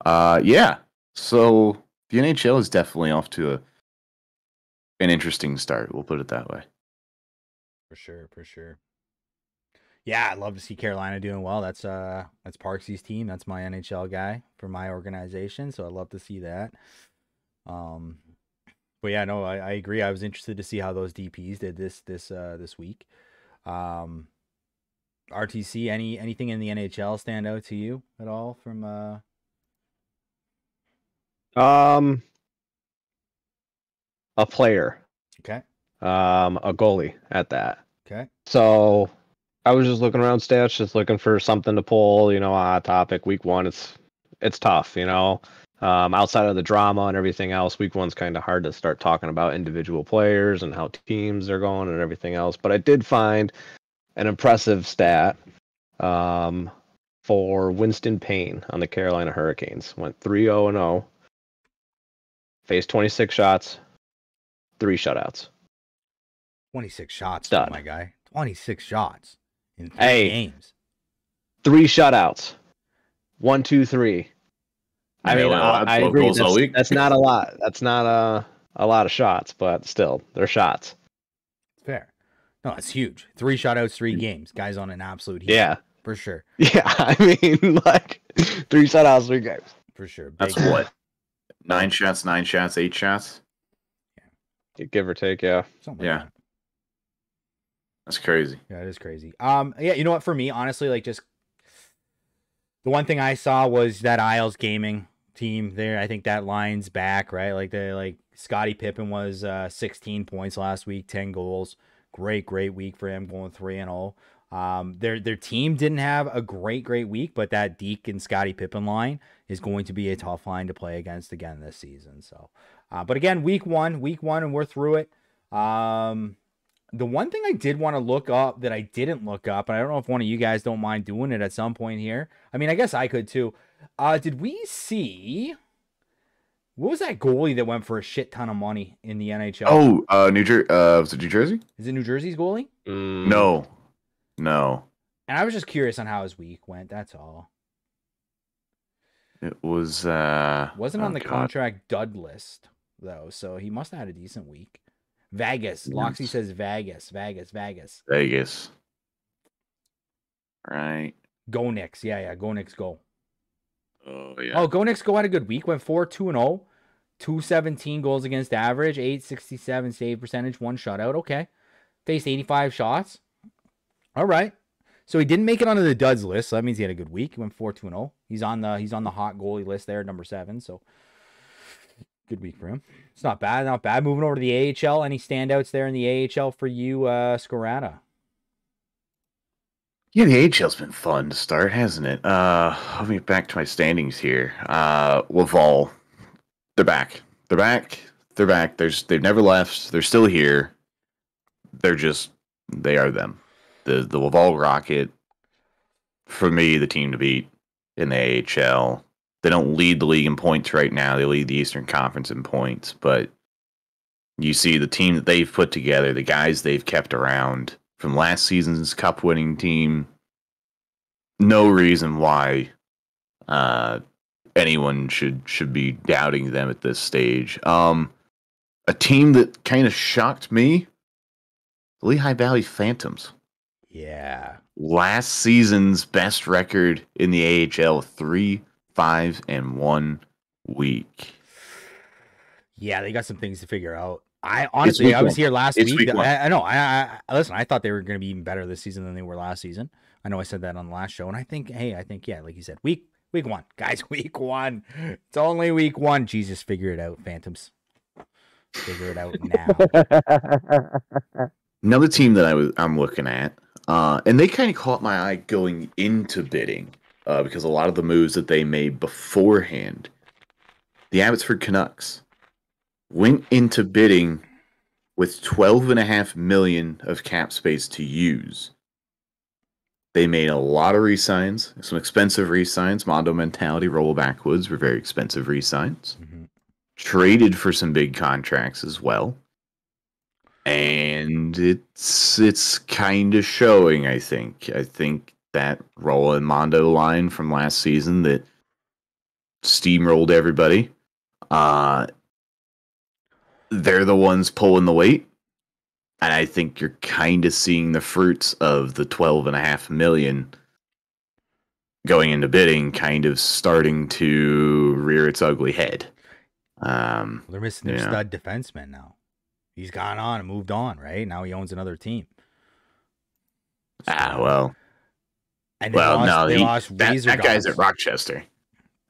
Yeah. So the NHL is definitely off to an interesting start. We'll put it that way. For sure. Yeah, I'd love to see Carolina doing well. That's Parksy's team. That's my NHL guy for my organization. So I'd love to see that. But yeah, no, I agree. I was interested to see how those DPs did this week. RTC, anything in the NHL stand out to you at all from A player. Okay. A goalie at that. Okay. So I was just looking around stats, just looking for something to pull, hot topic. Week one, it's tough, outside of the drama and everything else. Week one's kind of hard to start talking about individual players and how teams are going and everything else. But I did find an impressive stat for Winston Payne on the Carolina Hurricanes. Went 3-0-0, faced 26 shots, 3 shutouts. 26 shots, Stud. my guy. 26 shots in 3 games. 3 shutouts. 1, 2, 3. I mean, I agree. That's not a lot. That's not a lot of shots, but still, they're shots. Fair. No, it's huge. 3 shutouts, 3 games. Guys on an absolute heat. Yeah. For sure. Yeah, I mean, 3 shutouts, 3 games. For sure. That's what? 9 shots, 8 shots? Yeah. Give or take, yeah. Something like that. That's crazy. Yeah, it is crazy. Yeah, you know what? For me, honestly, just the one thing I saw was that Isles Gaming team there. I think that line's back, right? Scottie Pippen was 16 points last week, 10 goals. Great week for him, going 3-0. Their team didn't have a great week, but that Deke and Scottie Pippen line is going to be a tough line to play against again this season. So, but again, week one, and we're through it. The one thing I did want to look up that I didn't look up, and I don't know if one of you guys don't mind doing it at some point here. I mean, I guess I could too. Did we see what was that goalie that went for a shit ton of money in the NHL? Oh, New Jersey. Was it New Jersey? Is it New Jersey's goalie? No. And I was just curious on how his week went. That's all. It was wasn't on the contract dud list though, so he must have had a decent week. Vegas. Loxy says Vegas. Right. Go Knicks. Yeah. Go Knicks. Go. Oh yeah. Oh, Go Knicks. Go had a good week. Went 4-2-0. 217 goals against average, 867 save percentage, 1 shutout. Okay. Faced 85 shots. All right. So he didn't make it onto the duds list. So that means he had a good week. He went 4-2-0. He's on the hot goalie list there, number 7. So good week for him. It's not bad, not bad. Moving over to the AHL. Any standouts there in the AHL for you, Scorata? Yeah, the AHL's been fun to start, hasn't it? Let me back to my standings here. Laval, they're back. They're back. They're back. They've never left. They're still here. They are them. The Laval Rocket, for me, the team to beat in the AHL. They don't lead the league in points right now. They lead the Eastern Conference in points, but you see the team that they've put together, the guys they've kept around from last season's cup-winning team. No reason why anyone should be doubting them at this stage. A team that kind of shocked me, the Lehigh Valley Phantoms. Yeah. Last season's best record in the AHL, 3-5-1 week. Yeah, they got some things to figure out. I was here last week. I know. Listen, I thought they were going to be even better this season than they were last season. I know I said that on the last show, and I think, yeah, like you said, week 1, guys, week 1. It's only week 1. Jesus, figure it out, Phantoms. Figure it out now. Another team that I'm looking at, and they kind of caught my eye going into bidding because a lot of the moves that they made beforehand, the Abbotsford Canucks went into bidding with $12.5 million of cap space to use. They made a lot of re-signs, some expensive re-signs. Mondo Mentality, Roll Backwoods were very expensive re-signs. Mm-hmm. Traded for some big contracts as well. And it's kind of showing, I think. I think that Roll and Mondo line from last season that steamrolled everybody, they're the ones pulling the weight. And I think you're kind of seeing the fruits of the $12.5 million going into bidding kind of starting to rear its ugly head. They're missing their stud defenseman now. He's gone on and moved on, right? Now he owns another team. So, well. And they lost Razor. That guy's at Rochester.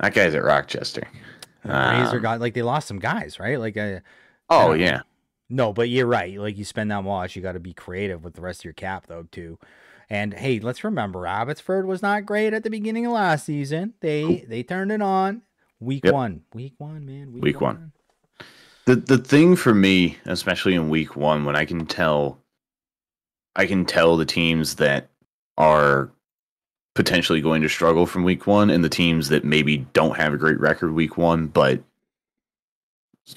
Razor got, like, they lost some guys, right? Like, yeah. No, but you're right. Like, you spend that much, you got to be creative with the rest of your cap, though, too. And hey, let's remember, Abbotsford was not great at the beginning of last season. They turned it on. Week 1, man. Week one. The thing for me, especially in week 1, when I can tell the teams that are potentially going to struggle from week 1 and the teams that maybe don't have a great record week 1, but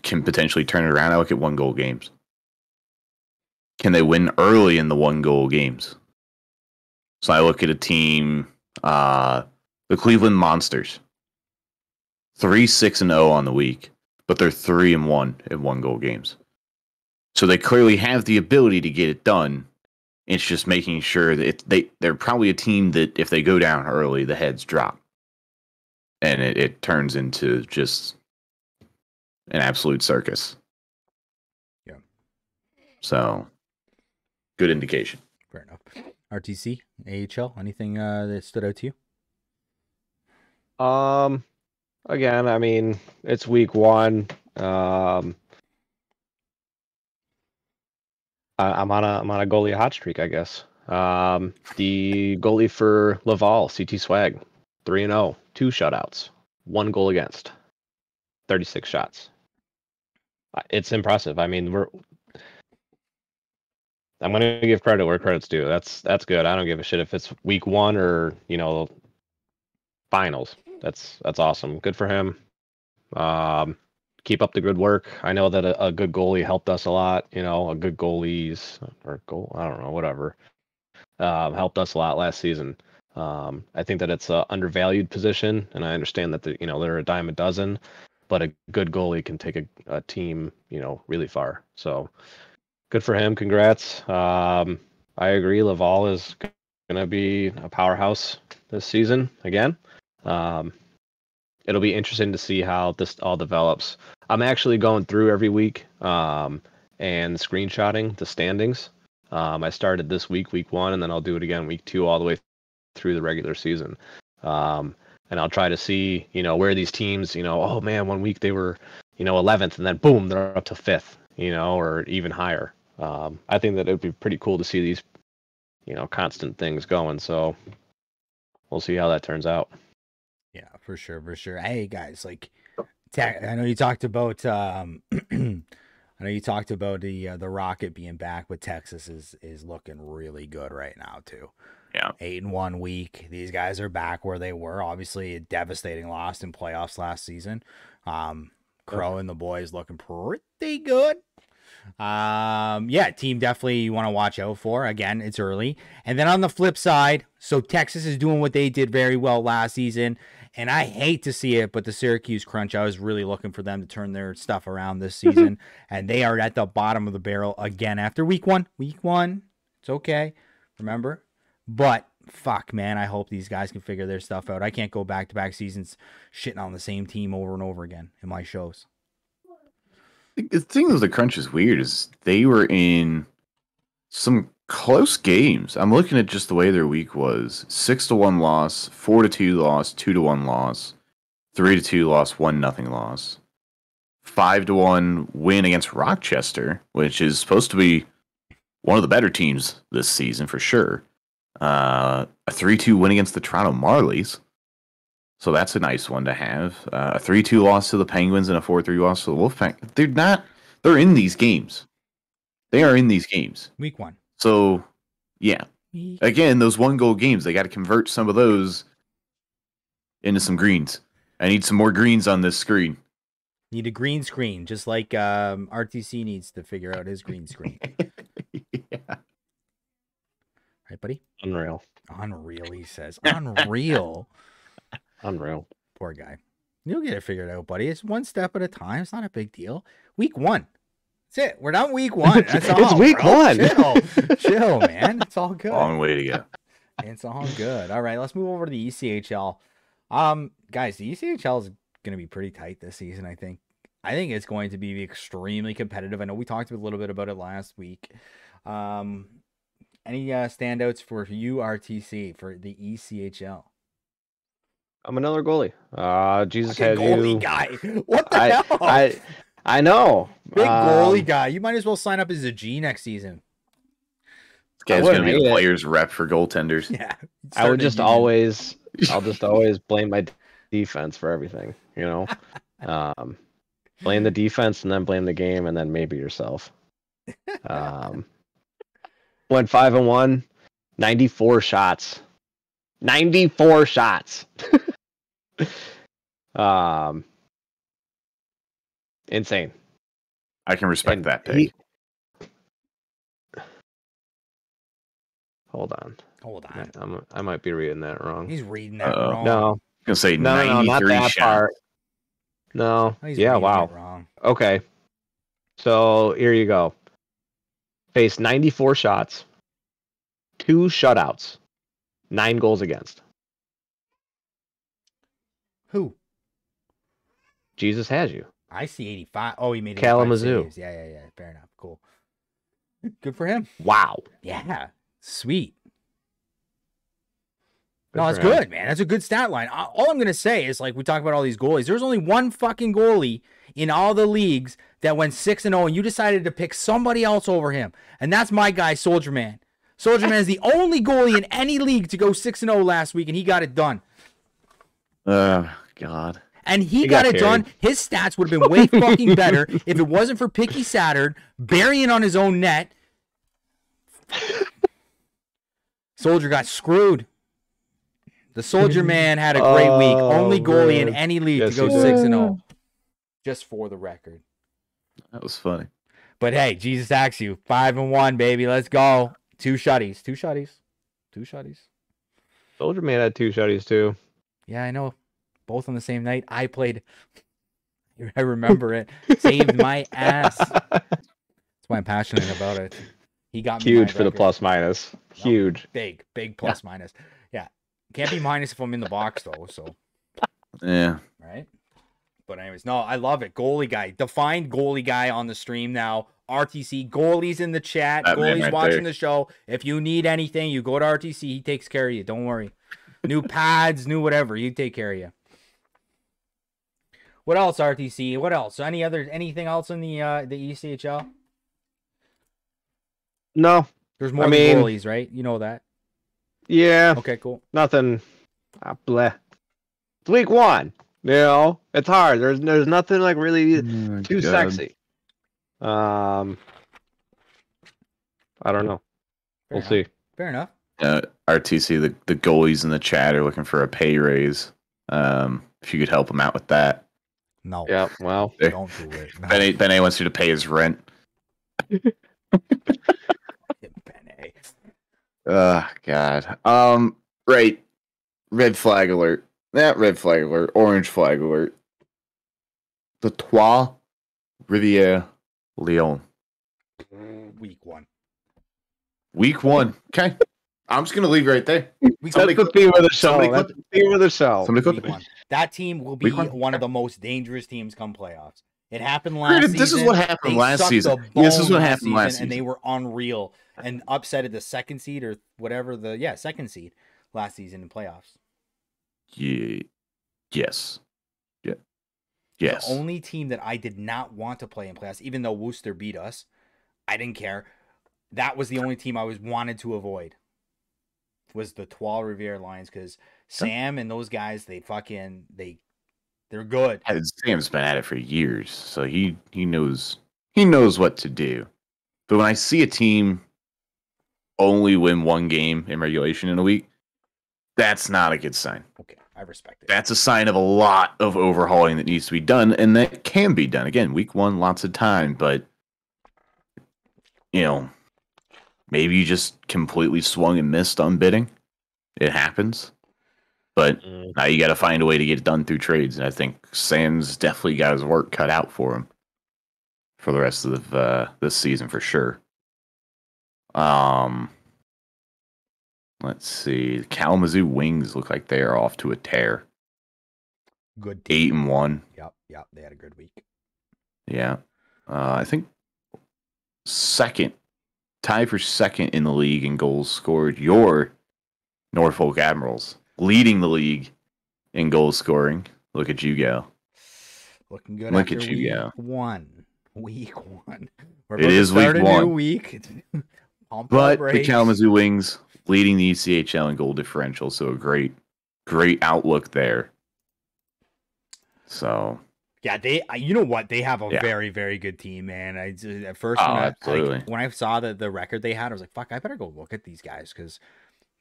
can potentially turn it around. I look at 1-goal games. Can they win early in the 1-goal games? So I look at a team, the Cleveland Monsters, 3-6-0 on the week, but they're 3-1 in 1-goal games. So they clearly have the ability to get it done. It's just making sure that they're probably a team that if they go down early, the heads drop. And it turns into just an absolute circus. Yeah. So, good indication. Fair enough. RTC, AHL, anything that stood out to you? Again, I mean, it's week 1. I'm on a goalie hot streak, I guess. The goalie for Laval, CT Swag, 3-0, 2 shutouts, 1 goal against, 36 shots. It's impressive. I mean, I'm gonna give credit where credit's due. That's good. I don't give a shit if it's week 1 or finals. That's awesome. Good for him. Keep up the good work. I know that a good goalie helped us a lot. A good goalie's or goal, I don't know, whatever, helped us a lot last season. I think that it's an undervalued position, and I understand that they're a dime a dozen, but a good goalie can take a team, really far. So good for him. Congrats. I agree. Laval is going to be a powerhouse this season again. it'll be interesting to see how this all develops. I'm actually going through every week and screenshotting the standings. I started this week 1, and then I'll do it again week 2 all the way through the regular season. And I'll try to see, where these teams, oh man, 1 week they were, 11th, and then boom, they're up to 5th, or even higher. I think that it'd be pretty cool to see these, constant things going. So we'll see how that turns out. Yeah, for sure. Hey guys, like, I know you talked about, the Rocket being back, but Texas is looking really good right now too. Yeah. 8-1 week. These guys are back where they were. Obviously, a devastating loss in playoffs last season. Crow and the boys looking pretty good. Team definitely you want to watch out for. Again, it's early. And then on the flip side, so Texas is doing what they did very well last season. And I hate to see it, but the Syracuse Crunch, I was really looking for them to turn their stuff around this season. And they are at the bottom of the barrel again after week one. Week 1, it's okay. Remember? But fuck, man, I hope these guys can figure their stuff out. I can't go back-to-back seasons shitting on the same team over and over again in my shows. The thing with the Crunch is weird is they were in some close games. I'm looking at just the way their week was. 6-1 loss, 4-2 loss, 2-1 loss, 3-2 loss, 1-0 loss. 5-1 win against Rochester, which is supposed to be one of the better teams this season for sure. A 3-2 win against the Toronto Marlies. So that's a nice one to have. A 3-2 loss to the Penguins and a 4-3 loss to the Wolfpack. They're in these games. They are in these games. Week 1. So, yeah. Again, those 1-goal games, they got to convert some of those into some greens. I need some more greens on this screen. Need a green screen, just like RTC needs to figure out his green screen. Yeah. Right, buddy? Unreal, he says. Unreal. Unreal. Poor guy. You'll get it figured out, buddy. It's one step at a time. It's not a big deal. Week 1. That's it. We're done week 1. That's all, it's week bro. 1. Chill, man. It's all good. Long way to go. It's all good. All right, let's move over to the ECHL. Guys, the ECHL is going to be pretty tight this season, I think. I think it's going to be extremely competitive. I know we talked a little bit about it last week. Any standouts for you, RTC, for the ECHL? I'm another goalie. Jesus Fucking has goalie you. guy. What the hell? I know. Big goalie guy. You might as well sign up as a G next season. This guy's going to be the hate it. player's rep for goaltenders. Yeah. I'll just always blame my defense for everything, blame the defense and then blame the game and then maybe yourself. Went 5-1, 94 shots. 94 shots. Insane. I can respect And that pick. Hold on. I might be reading that wrong. He's reading that Uh-oh. wrong. No, I'm going to say no, 93 not that shots. part. No. He's Yeah, reading wow. it wrong. Okay. So here you go. Faced 94 shots, 2 shutouts, 9 goals against. Who? Jesus has you. I see 85. Oh, he made 85 Kalamazoo. saves. Yeah. Fair enough. Cool. Good for him. Wow. Yeah. Sweet. Good No, for that's him. good, man. That's a good stat line. All I'm going to say is, like, we talk about all these goalies. There's only one fucking goalie in all the leagues that went 6-0, and you decided to pick somebody else over him. And that's my guy, Soldier Man. Soldier Man is the only goalie in any league to go 6-0 last week, and he got it done. God. And he He got got it done. His stats would have been way fucking better if it wasn't for Picky Saturn burying on his own net. Soldier got screwed. The Soldier Man had a great week. Only goalie in man. any league Yes, to go he did. 6-0. Just for the record. That was funny. But hey, Jesus acts you. 5-1, baby. Let's go. 2 shutties. 2 shutties. 2 shutties. Soldier Man had 2 shutties too. Yeah, I know. Both on the same night. I played. I remember it. Saved my ass. That's why I'm passionate about it. He got me Huge my for the record. plus minus. Huge. Big plus minus. Yeah. Can't be minus if I'm in the box though. So Yeah. Right. But anyways, no, I love it. Goalie guy, defined goalie guy on the stream now. RTC goalies in the chat, That man goalies right watching there. the show. If you need anything, you go to RTC. He takes care of you. Don't worry. New pads, new whatever. You take care of you. What else, RTC? What else? Anything else in the ECHL? No. There's more than goalies, right? You know that. Yeah. Okay, cool. Nothing. Bleh. It's week 1. You know, it's hard. There's nothing like really too sexy. I don't know. We'll see. Fair enough. RTC, the goalies in the chat are looking for a pay raise. If you could help them out with that. No. Yeah. Well, don't do it. No. Ben A wants you to pay his rent. Ben A. Oh God. Right. Red flag alert. Not red flag alert. Orange flag alert. The Trois Riviere Lyon. Week 1. Week 1. Okay. I'm just gonna leave right there. that's the theme of the show. That's the theme of the show. Somebody Week 1. That team will be Week 1. one of the most dangerous teams come playoffs. It happened last season. This is what happened They last sucked season. the This is bone what happened last season. and they were unreal and upsetted the second seed or whatever second seed last season in playoffs. Yeah. Yes. Yeah. Yes. The only team that I did not want to play in playoffs, even though Worcester beat us, I didn't care. That was the only team I wanted to avoid. Was the Trois Riviere Lions, because Sam and those guys, they're good. Sam's been at it for years, so he knows what to do. But when I see a team only win one game in regulation in a week, that's not a good sign. Okay, I respect it. That's a sign of a lot of overhauling that needs to be done, and that can be done. Again, week 1, lots of time, but maybe you just completely swung and missed on bidding. It happens. But now you got to find a way to get it done through trades. And I think Sam's definitely got his work cut out for him for the rest of this season for sure. Let's see. The Kalamazoo Wings look like they are off to a tear. Good team. 8-1. Yep. They had a good week. Yeah. I think tie for second in the league in goals scored. Your Norfolk Admirals leading the league in goal scoring. Look at you go. Looking good. Look after at you week go. Week 1. It is week 1. New week. But the Kalamazoo Wings leading the ECHL in goal differential, so a great outlook there. So yeah, you know what? They have a very, very good team, man. At first, when I saw the record they had, I was like, fuck, I better go look at these guys because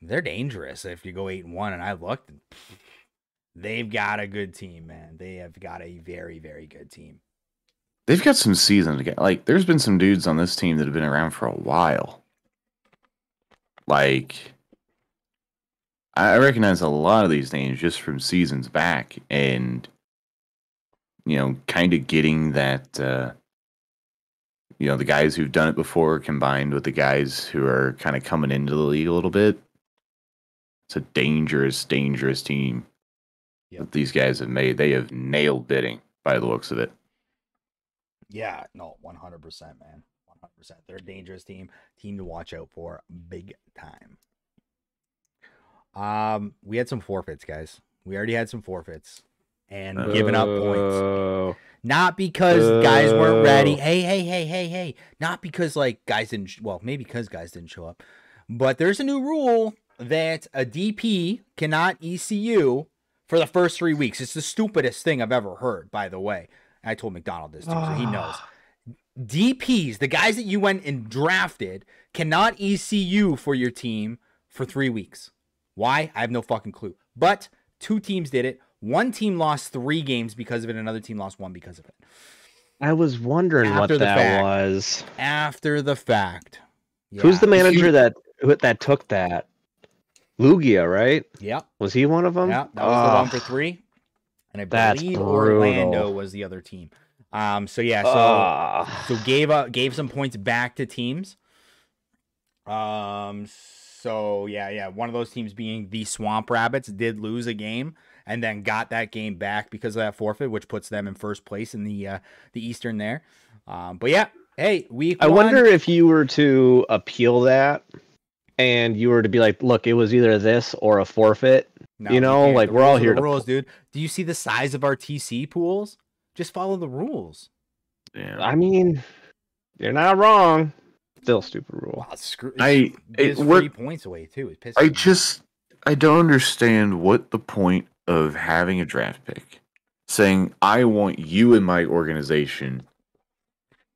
they're dangerous. If you go 8-1, and I looked, they've got a good team, man. They have got a very, very good team. They've got some season to get. Like, there's been some dudes on this team that have been around for a while. Like, I recognize a lot of these names just from seasons back, and kind of getting that, the guys who've done it before combined with the guys who are kind of coming into the league a little bit. It's a dangerous, dangerous team that these guys have made. They have nailed bidding by the looks of it. Yeah, no, 100%, man. 100%. They're a dangerous team to watch out for big time. We had some forfeits, guys. We already had some forfeits and giving up points. Not because guys weren't ready. Hey. Not because guys didn't, maybe because guys didn't show up. But there's a new rule that a DP cannot ECU for the first 3 weeks. It's the stupidest thing I've ever heard, by the way. I told McDonald this too, so he knows. DPs, the guys that you went and drafted, cannot ECU for your team for 3 weeks. Why? I have no fucking clue. But 2 teams did it. One team lost 3 games because of it. Another team lost 1 because of it. I was wondering what that was. After the fact. Yeah. Who's the manager that took that? Lugia, right? Yep. Was he one of them? Yeah, that was the one for 3. And I believe Orlando was the other team. So gave some points back to teams. So one of those teams being the Swamp Rabbits did lose a game, and then got that game back because of that forfeit, which puts them in first place in the Eastern there. But yeah, hey, week I one. wonder if you were to appeal that and you were to be like, look, it was either this or a forfeit. No, you know, like we're all here the to rules, dude. Do you see the size of our TC pools? Just follow the rules. Yeah. I mean, you're not wrong. Still stupid rule. Wow, screw. It Gives free points away too. It pisses me off. I don't understand what the point of having a draft pick saying I want you in my organization,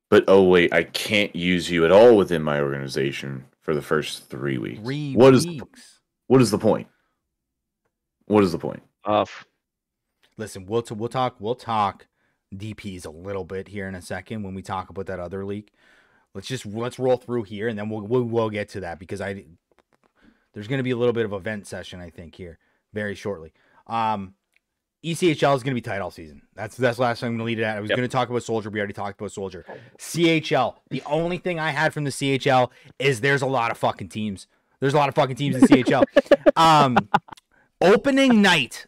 but oh wait, I can't use you at all within my organization for the first 3 weeks. What is the point? What is the point? Listen, we'll talk DPs a little bit here in a second when we talk about that other league. Let's roll through here, and then we'll get to that because there's going to be a little bit of a vent session, I think, here very shortly. ECHL is going to be tight all season. That's the last thing I'm going to lead it at. I was going to talk about Soldier. We already talked about Soldier. CHL. The only thing I had from the CHL is there's a lot of fucking teams. There's a lot of fucking teams in CHL. Opening night.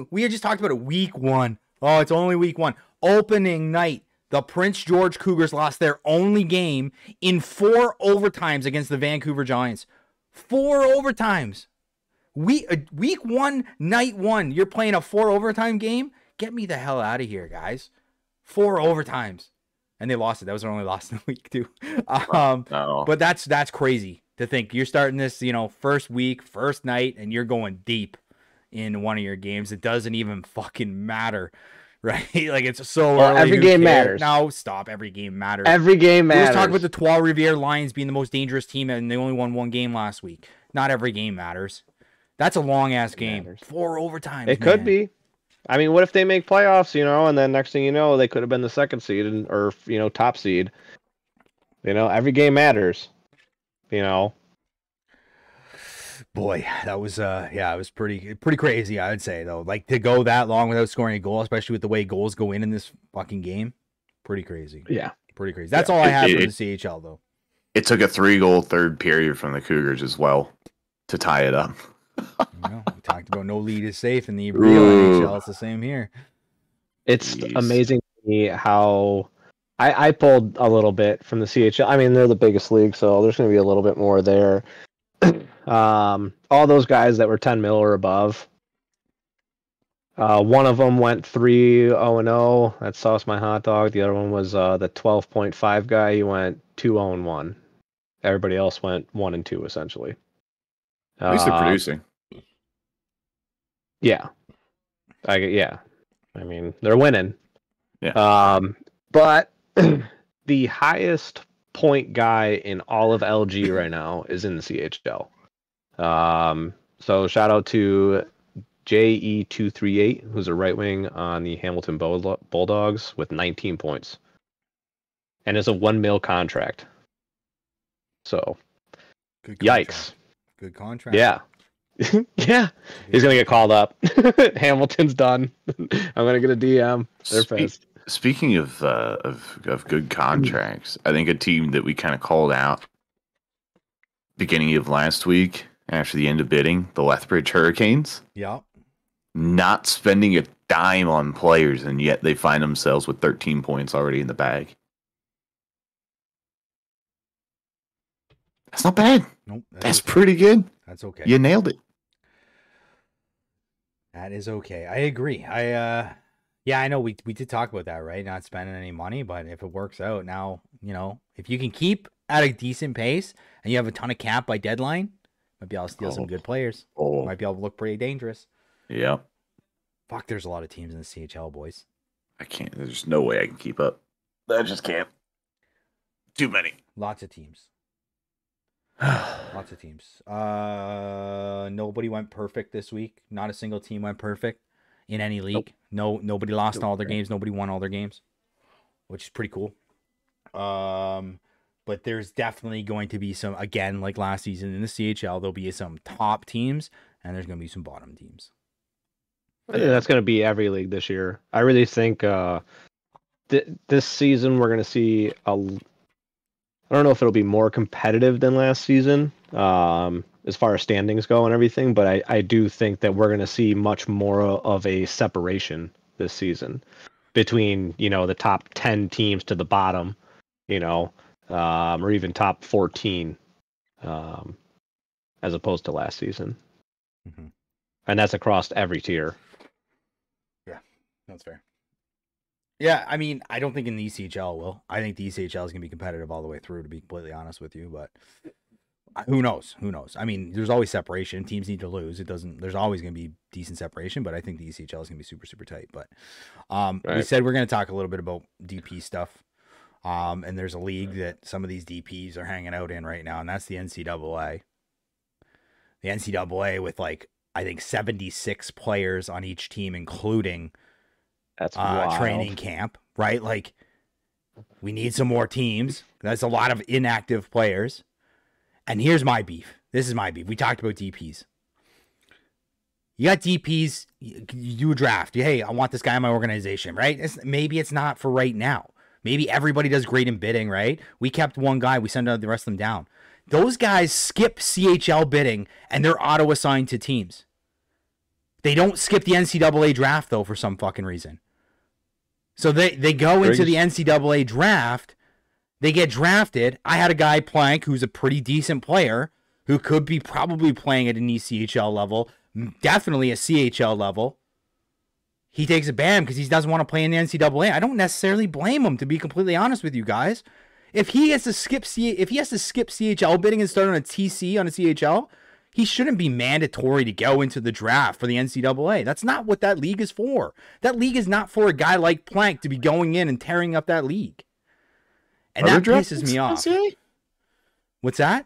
We had just talked about it. Week 1. Oh, it's only week 1. Opening night. The Prince George Cougars lost their only game in 4 overtimes against the Vancouver Giants. 4 overtimes. Week 1, night 1. You're playing a 4 overtime game? Get me the hell out of here, guys. 4 overtimes. And they lost it. That was their only loss in the week, too. But that's crazy to think. You're starting this, first week, first night, and you're going deep in one of your games. It doesn't even fucking matter. Right? Like, it's so early. Every game matters. No, stop. Every game matters. Every game matters. Let's talk about the Trois-Rivières Lions being the most dangerous team, and they only won 1 game last week. Not every game matters. That's a long-ass game. Matters. 4 overtimes, It could be. I mean, what if they make playoffs, and then next thing you know, they could have been the 2nd seed or top seed. Every game matters. Boy, that was it was pretty crazy, I would say, though. Like, to go that long without scoring a goal, especially with the way goals go in this fucking game, pretty crazy. Yeah. Pretty crazy. That's all I have for the CHL, though. It took a 3-goal third period from the Cougars as well to tie it up. We talked about no lead is safe in the real NHL. It's the same here. It's amazing to me how I pulled a little bit from the CHL. I mean, they're the biggest league, so there's going to be a little bit more there. All those guys that were 10 mil or above. One of them went 3-0-0. That sauce my hot dog. The other one was the 12.5 guy. He went 2-0-1. Everybody else went 1-2 essentially. At least they're producing. Yeah. I mean, they're winning. Yeah. But the highest point guy in all of LG right now is in the CHL. So shout out to JE238, who's a right wing on the Hamilton Bulldogs with 19 points. And it's a 1 mil contract. So, yikes. Good contract. Yeah. Yeah. He's going to get called up. Hamilton's done. I'm going to get a DM. They're pissed. Speaking of good contracts, I think a team that we kind of called out beginning of last week after the end of bidding, the Lethbridge Hurricanes. Yeah. Not spending a dime on players, and yet they find themselves with 13 points already in the bag. That's not bad. Nope. That's pretty good. That's okay. You nailed it. That is okay. I agree. I know we did talk about that, right? Not spending any money, but if it works out now, if you can keep at a decent pace and you have a ton of cap by deadline, might be able to steal some good players. Might be able to look pretty dangerous. Yeah. Fuck, there's a lot of teams in the CHL, boys. I can't. There's no way I can keep up. I just can't. Too many. Lots of teams. Lots of teams. Nobody went perfect this week. Not a single team went perfect in any league. Nope. Nobody lost all their games. Nobody won all their games, which is pretty cool. But there's definitely going to be some, again, like last season in the CHL, there'll be some top teams and there's going to be some bottom teams. I think that's going to be every league this year. I really think this season we're going to see I don't know if it'll be more competitive than last season, as far as standings go and everything, but I do think that we're going to see much more of a separation this season between, the top 10 teams to the bottom, or even top 14, as opposed to last season. Mm-hmm. And that's across every tier. Yeah, that's fair. Yeah, I mean, I don't think in the ECHL will. I think the ECHL is going to be competitive all the way through, to be completely honest with you. But who knows? Who knows? I mean, there's always separation. Teams need to lose. There's always going to be decent separation, but I think the ECHL is going to be super, super tight. But we said we're going to talk a little bit about DP stuff. And there's a league that some of these DPs are hanging out in right now, and that's the NCAA. The NCAA with I think 76 players on each team, including that's training camp, right? We need some more teams. That's a lot of inactive players. And here's my beef. This is my beef. We talked about DPs. You got DPs, you do a draft. Hey, I want this guy in my organization, right? Maybe it's not for right now. Maybe everybody does great in bidding, right? We kept one guy. We send the rest of them down. Those guys skip CHL bidding, and they're auto-assigned to teams. They don't skip the NCAA draft, though, for some fucking reason. So they go into the NCAA draft. They get drafted. I had a guy, Plank, who's a pretty decent player, who could be probably playing at an ECHL level, definitely a CHL level. He takes a ban because he doesn't want to play in the NCAA. I don't necessarily blame him, to be completely honest with you guys. If he has to skip CHL bidding and start on a TC on a CHL, he shouldn't be mandatory to go into the draft for the NCAA. That's not what that league is for. That league is not for a guy like Plank to be going in and tearing up that league. And that pisses me off. What's that?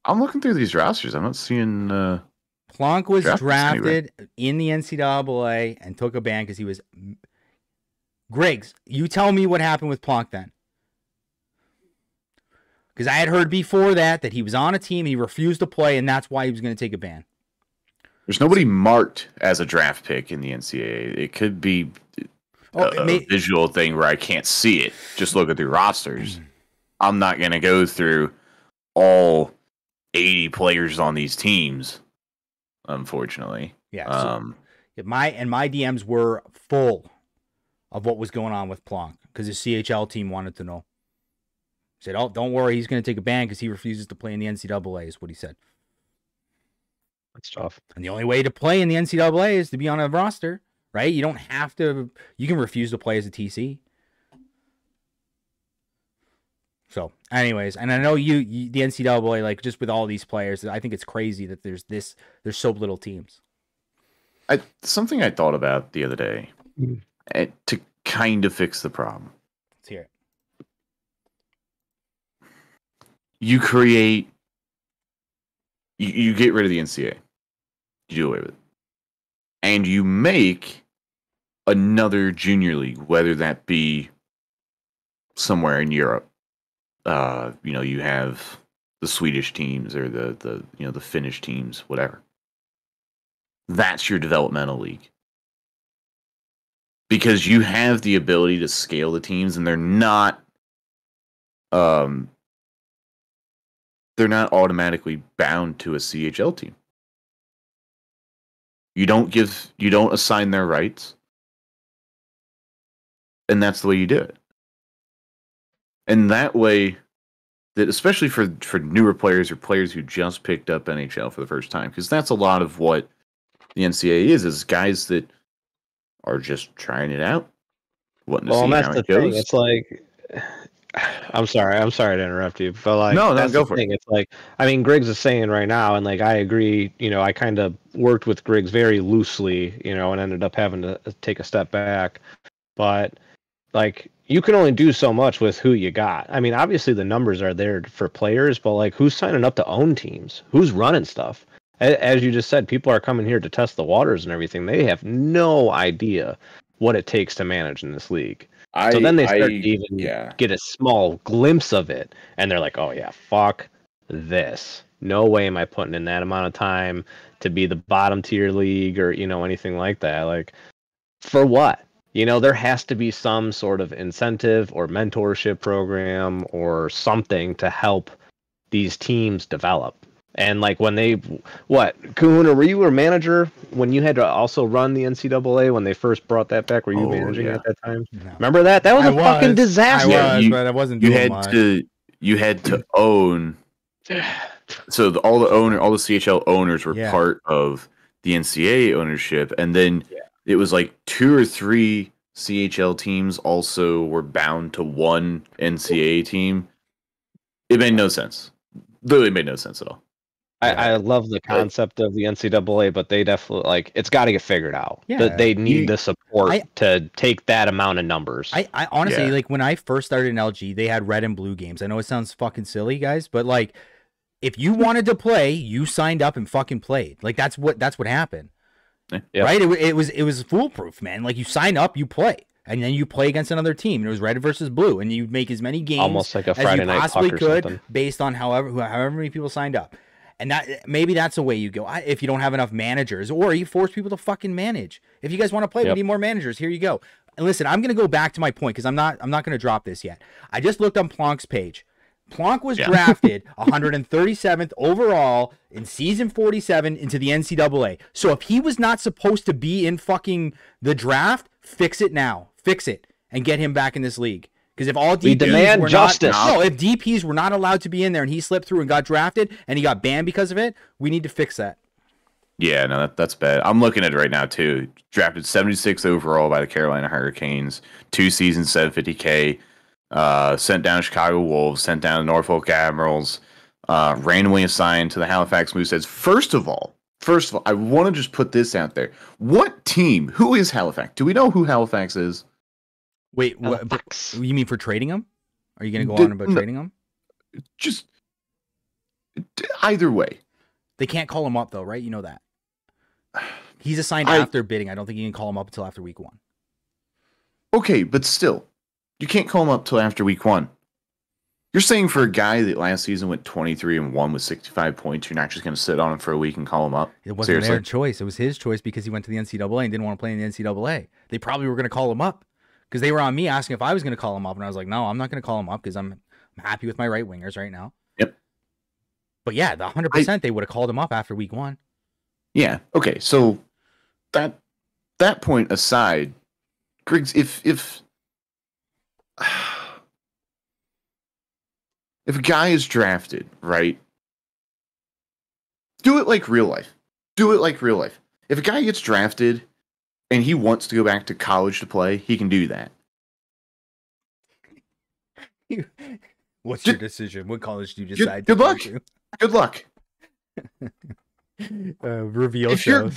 I'm looking through these rosters. I'm not seeing... Plank was drafted in the NCAA and took a ban because he was... Griggs, you tell me what happened with Plank then. Because I had heard before that he was on a team, he refused to play, and that's why he was going to take a ban. There's nobody marked as a draft pick in the NCAA. It could be a visual thing where I can't see it. Just looking through rosters. I'm not going to go through all 80 players on these teams, unfortunately. Yeah. My DMs were full of what was going on with Plank because the CHL team wanted to know. He said, "Oh, don't worry, he's going to take a ban because he refuses to play in the NCAA," is what he said. That's tough. And the only way to play in the NCAA is to be on a roster, right? You don't have to. You can refuse to play as a TC. So, anyways, and I know you the NCAA, just with all these players, I think it's crazy that there's so little teams. Something I thought about the other day to kind of fix the problem. Let's hear it. You get rid of the NCAA. You do away with it. And you make another junior league, whether that be somewhere in Europe. You have the Swedish teams or the Finnish teams, whatever. That's your developmental league. Because you have the ability to scale the teams, and they're not automatically bound to a CHL team. You don't assign their rights. And that's the way you do it. And that way, that especially for newer players or players who just picked up NHL for the first time, because that's a lot of what the NCAA is guys that are just trying it out, wanting to see how it goes. It's like, I'm sorry to interrupt you, but no, go for it. It's Griggs is saying right now, and I agree. I kind of worked with Griggs very loosely, and ended up having to take a step back. But you can only do so much with who you got. Obviously the numbers are there for players, but who's signing up to own teams? Who's running stuff? As you just said, people are coming here to test the waters and everything. They have no idea what it takes to manage in this league. So then they start to even get a small glimpse of it, and they're like, "Oh yeah, fuck this! No way am I putting in that amount of time to be the bottom tier league or anything like that. For what? There has to be some sort of incentive or mentorship program or something to help these teams develop. And like when they, Kahuna, were you a manager when you had to also run the NCAA when they first brought that back? Were you managing at that time? No. Remember that? That was a fucking disaster. But I wasn't doing much. You had to own. So all the CHL owners were part of the NCAA ownership, and then it was like 2 or 3 CHL teams also were bound to one NCAA team. It made no sense. Literally made no sense at all. I love the concept of the NCAA, but they definitely it's got to get figured out. Yeah, they need the support to take that amount of numbers. I honestly like when I first started in LG, they had red and blue games. I know it sounds fucking silly, guys, but like if you wanted to play, you signed up and fucking played. Like that's what happened, right? It was foolproof, man. Like you sign up, you play. And then you play against another team. And it was red versus blue, and you make as many games almost like a Friday night possibly could, based on however many people signed up. And that maybe that's the way you go. If you don't have enough managers, or you force people to fucking manage. If you guys want to play, we need more managers. Here you go. And listen, I'm gonna go back to my point because I'm not gonna drop this yet. I just looked on Plank's page. Plank was drafted 137th overall in season 47 into the NCAA. So if he was not supposed to be in fucking the draft, fix it now. Fix it and get him back in this league. Because if all DPs demand justice. If DPs were not allowed to be in there and he slipped through and got drafted and he got banned because of it, we need to fix that. Yeah, no, that's bad. I'm looking at it right now too. Drafted 76 overall by the Carolina Hurricanes, 2 seasons, $750K. Sent down to Chicago Wolves, sent down to Norfolk Admirals, randomly assigned to the Halifax Mooseheads. First of all, I want to just put this out there. What team? Who is Halifax? Do we know who Halifax is? Wait, what? You mean for trading them? Are you going to go on about trading them? Just either way. They can't call him up though, right? You know that. He's assigned after bidding. I don't think you can call him up until after week 1. Okay, but still, you can't call him up till after week 1. You're saying for a guy that last season went 23-1 with 65 points, you're not just going to sit on him for a week and call him up? It wasn't their choice. It was his choice because he went to the NCAA and didn't want to play in the NCAA. They probably were going to call him up because they were on me asking if I was going to call him up, and I was like, no, I'm not going to call him up because I'm happy with my right wingers right now. Yep. But yeah, the 100% they would have called him up after week 1. Yeah. Okay. So that point aside, Griggs, if a guy is drafted, right? Do it like real life. If a guy gets drafted and he wants to go back to college to play, he can do that. What's your decision? What college do you decide to go to? Good luck. Reveal if shows.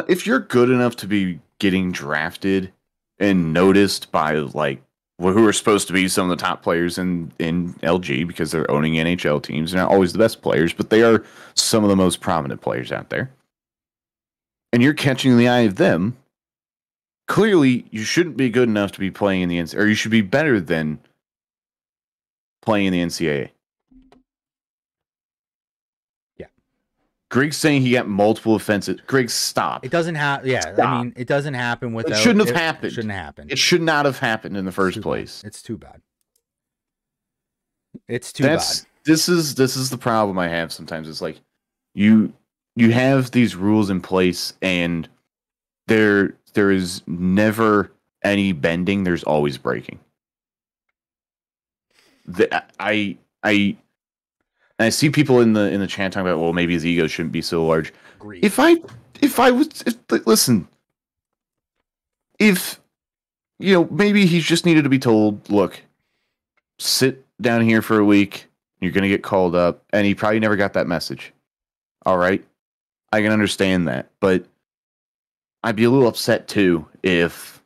If you're good enough to be getting drafted and noticed by like who are supposed to be some of the top players in LG because they're owning NHL teams. They're not always the best players, but they are some of the most prominent players out there. And you're catching the eye of them. Clearly, you shouldn't be good enough to be playing in the NCAA, or you should be better than playing in the NCAA. Yeah. Greg's saying he got multiple offenses. Greg, stop. It doesn't happen. Yeah, stop. I mean, it doesn't happen without. It shouldn't have happened. It shouldn't happen. It should not have happened in the first place. It's too bad. It's too bad. This is the problem I have sometimes. It's like you have these rules in place, and there is never any bending. There's always breaking. I see people in the chat talking about, well, maybe his ego shouldn't be so large. Agreed. Listen, maybe he just needed to be told, look, sit down here for a week. You're going to get called up. And he probably never got that message. All right. I can understand that. But I'd be a little upset too if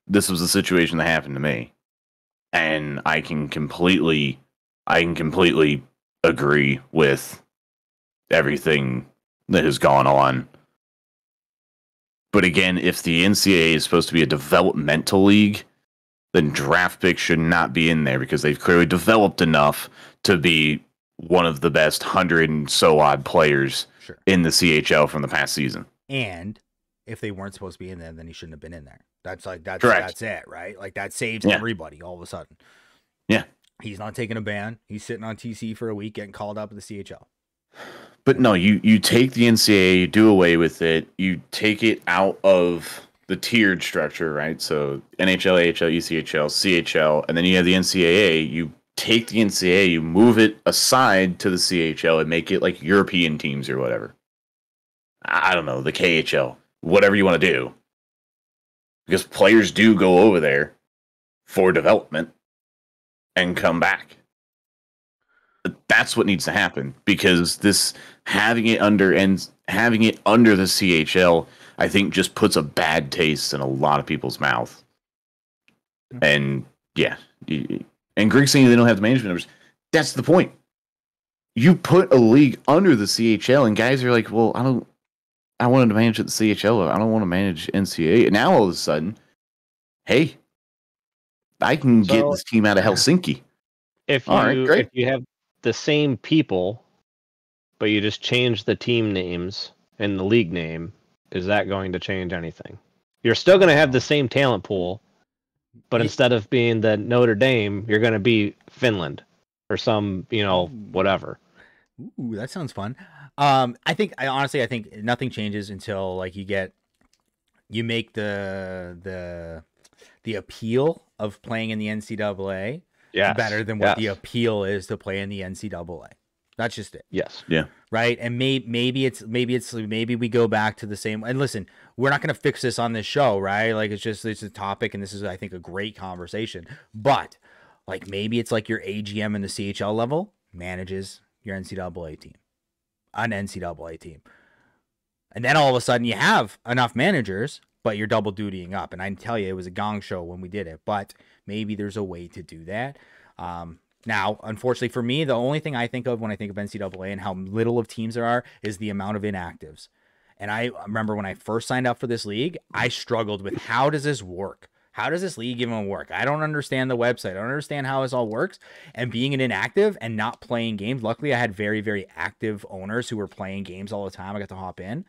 this was a situation that happened to me. And I can completely agree with everything that has gone on. But again, if the NCAA is supposed to be a developmental league, then draft picks should not be in there because they've clearly developed enough to be one of the best 100 and so odd players in the CHL from the past season. And if they weren't supposed to be in there, then he shouldn't have been in there. That's it, right? Like that saves everybody all of a sudden. Yeah. He's not taking a ban. He's sitting on TC for a week, getting called up at the CHL. But no, you take the NCAA, you do away with it, you take it out of the tiered structure, right? So NHL, AHL, ECHL, CHL, and then you have the NCAA. You take the NCAA, you move it aside to the CHL and make it like European teams or whatever. I don't know, the KHL, whatever you want to do. Because players do go over there for development and come back. That's what needs to happen, because this having it under the CHL, I think, just puts a bad taste in a lot of people's mouth. And yeah, and Greg's saying they don't have the management numbers. That's the point. You put a league under the CHL, and guys are like, "Well, I wanted to manage at the CHL. I don't want to manage NCAA." And now all of a sudden, hey, I can get this team out of Helsinki. If you have the same people, but you just change the team names and the league name, is that going to change anything? You're still going to have the same talent pool, but instead of being the Notre Dame, you're going to be Finland or some, whatever. Ooh, that sounds fun. I honestly think nothing changes until like you make the appeal of playing in the NCAA better than what the appeal is to play in the NCAA. That's just it. Yes. Yeah. Right. And maybe we go back to the same. And listen, we're not going to fix this on this show, right? Like it's a topic, and this is, I think, a great conversation. But like maybe it's like your AGM in the CHL level manages your NCAA team, an NCAA team, and then all of a sudden you have enough managers, but you're double dutying up. And I tell you, it was a gong show when we did it, but maybe there's a way to do that. Now, unfortunately for me, the only thing I think of when I think of NCAA and how little of teams there are is the amount of inactives. And I remember when I first signed up for this league, I struggled with, how does this work? How does this league even work? I don't understand the website. I don't understand how this all works. And being an inactive and not playing games, luckily I had very, very active owners who were playing games all the time. I got to hop in.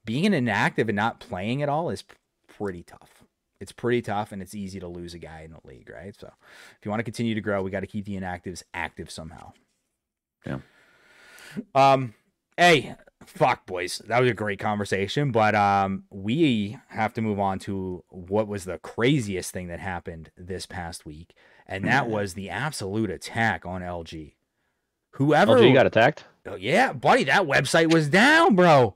Being an inactive and not playing at all is pretty tough. It's pretty tough, and it's easy to lose a guy in the league, right? So if you want to continue to grow, we got to keep the inactives active somehow. Yeah. Hey, fuck, boys. That was a great conversation, but we have to move on to what was the craziest thing that happened this past week, and that was the absolute attack on LG. Whoever LG got attacked? Oh, yeah, buddy, that website was down, bro.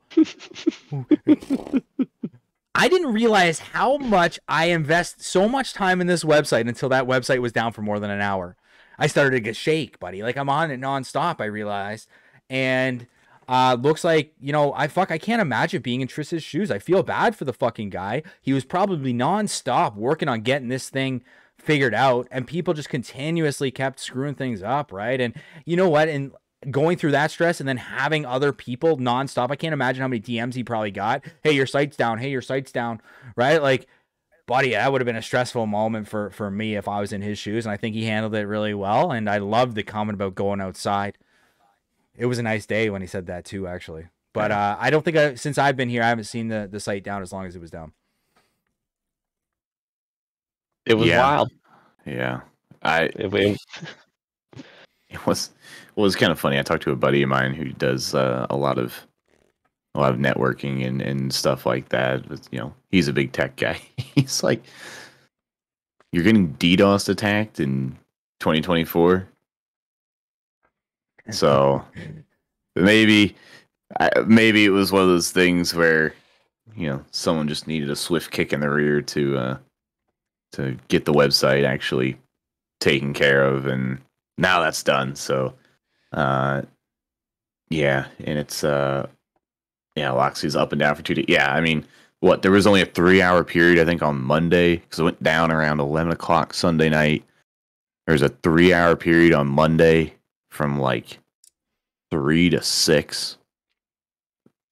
I didn't realize how much I invest so much time in this website until that website was down for more than an hour. I started to get shake, buddy. Like, I'm on it nonstop, I realized. And looks like, I can't imagine being in Triss's shoes. I feel bad for the fucking guy. He was probably nonstop working on getting this thing figured out, and people just continuously kept screwing things up, right? And you know what? And going through that stress and then having other people nonstop, I can't imagine how many DMs he probably got. Hey, your site's down. Hey, your site's down. Right? Like, buddy, that would have been a stressful moment for me if I was in his shoes. And I think he handled it really well. And I loved the comment about going outside. It was a nice day when he said that too, actually. But I don't think since I've been here, I haven't seen the site down as long as it was down. It was wild. Yeah. It was kind of funny. I talked to a buddy of mine who does a lot of networking and stuff like that. But, he's a big tech guy. He's like, you're getting DDoS attacked in 2024. So maybe it was one of those things where someone just needed a swift kick in the rear to get the website actually taken care of, and now that's done. So, and it's Loxy's up and down for 2 days. Yeah, I mean, there was only a 3-hour period, I think, on Monday, because it went down around 11 o'clock Sunday night. There's a 3-hour period on Monday from like 3 to 6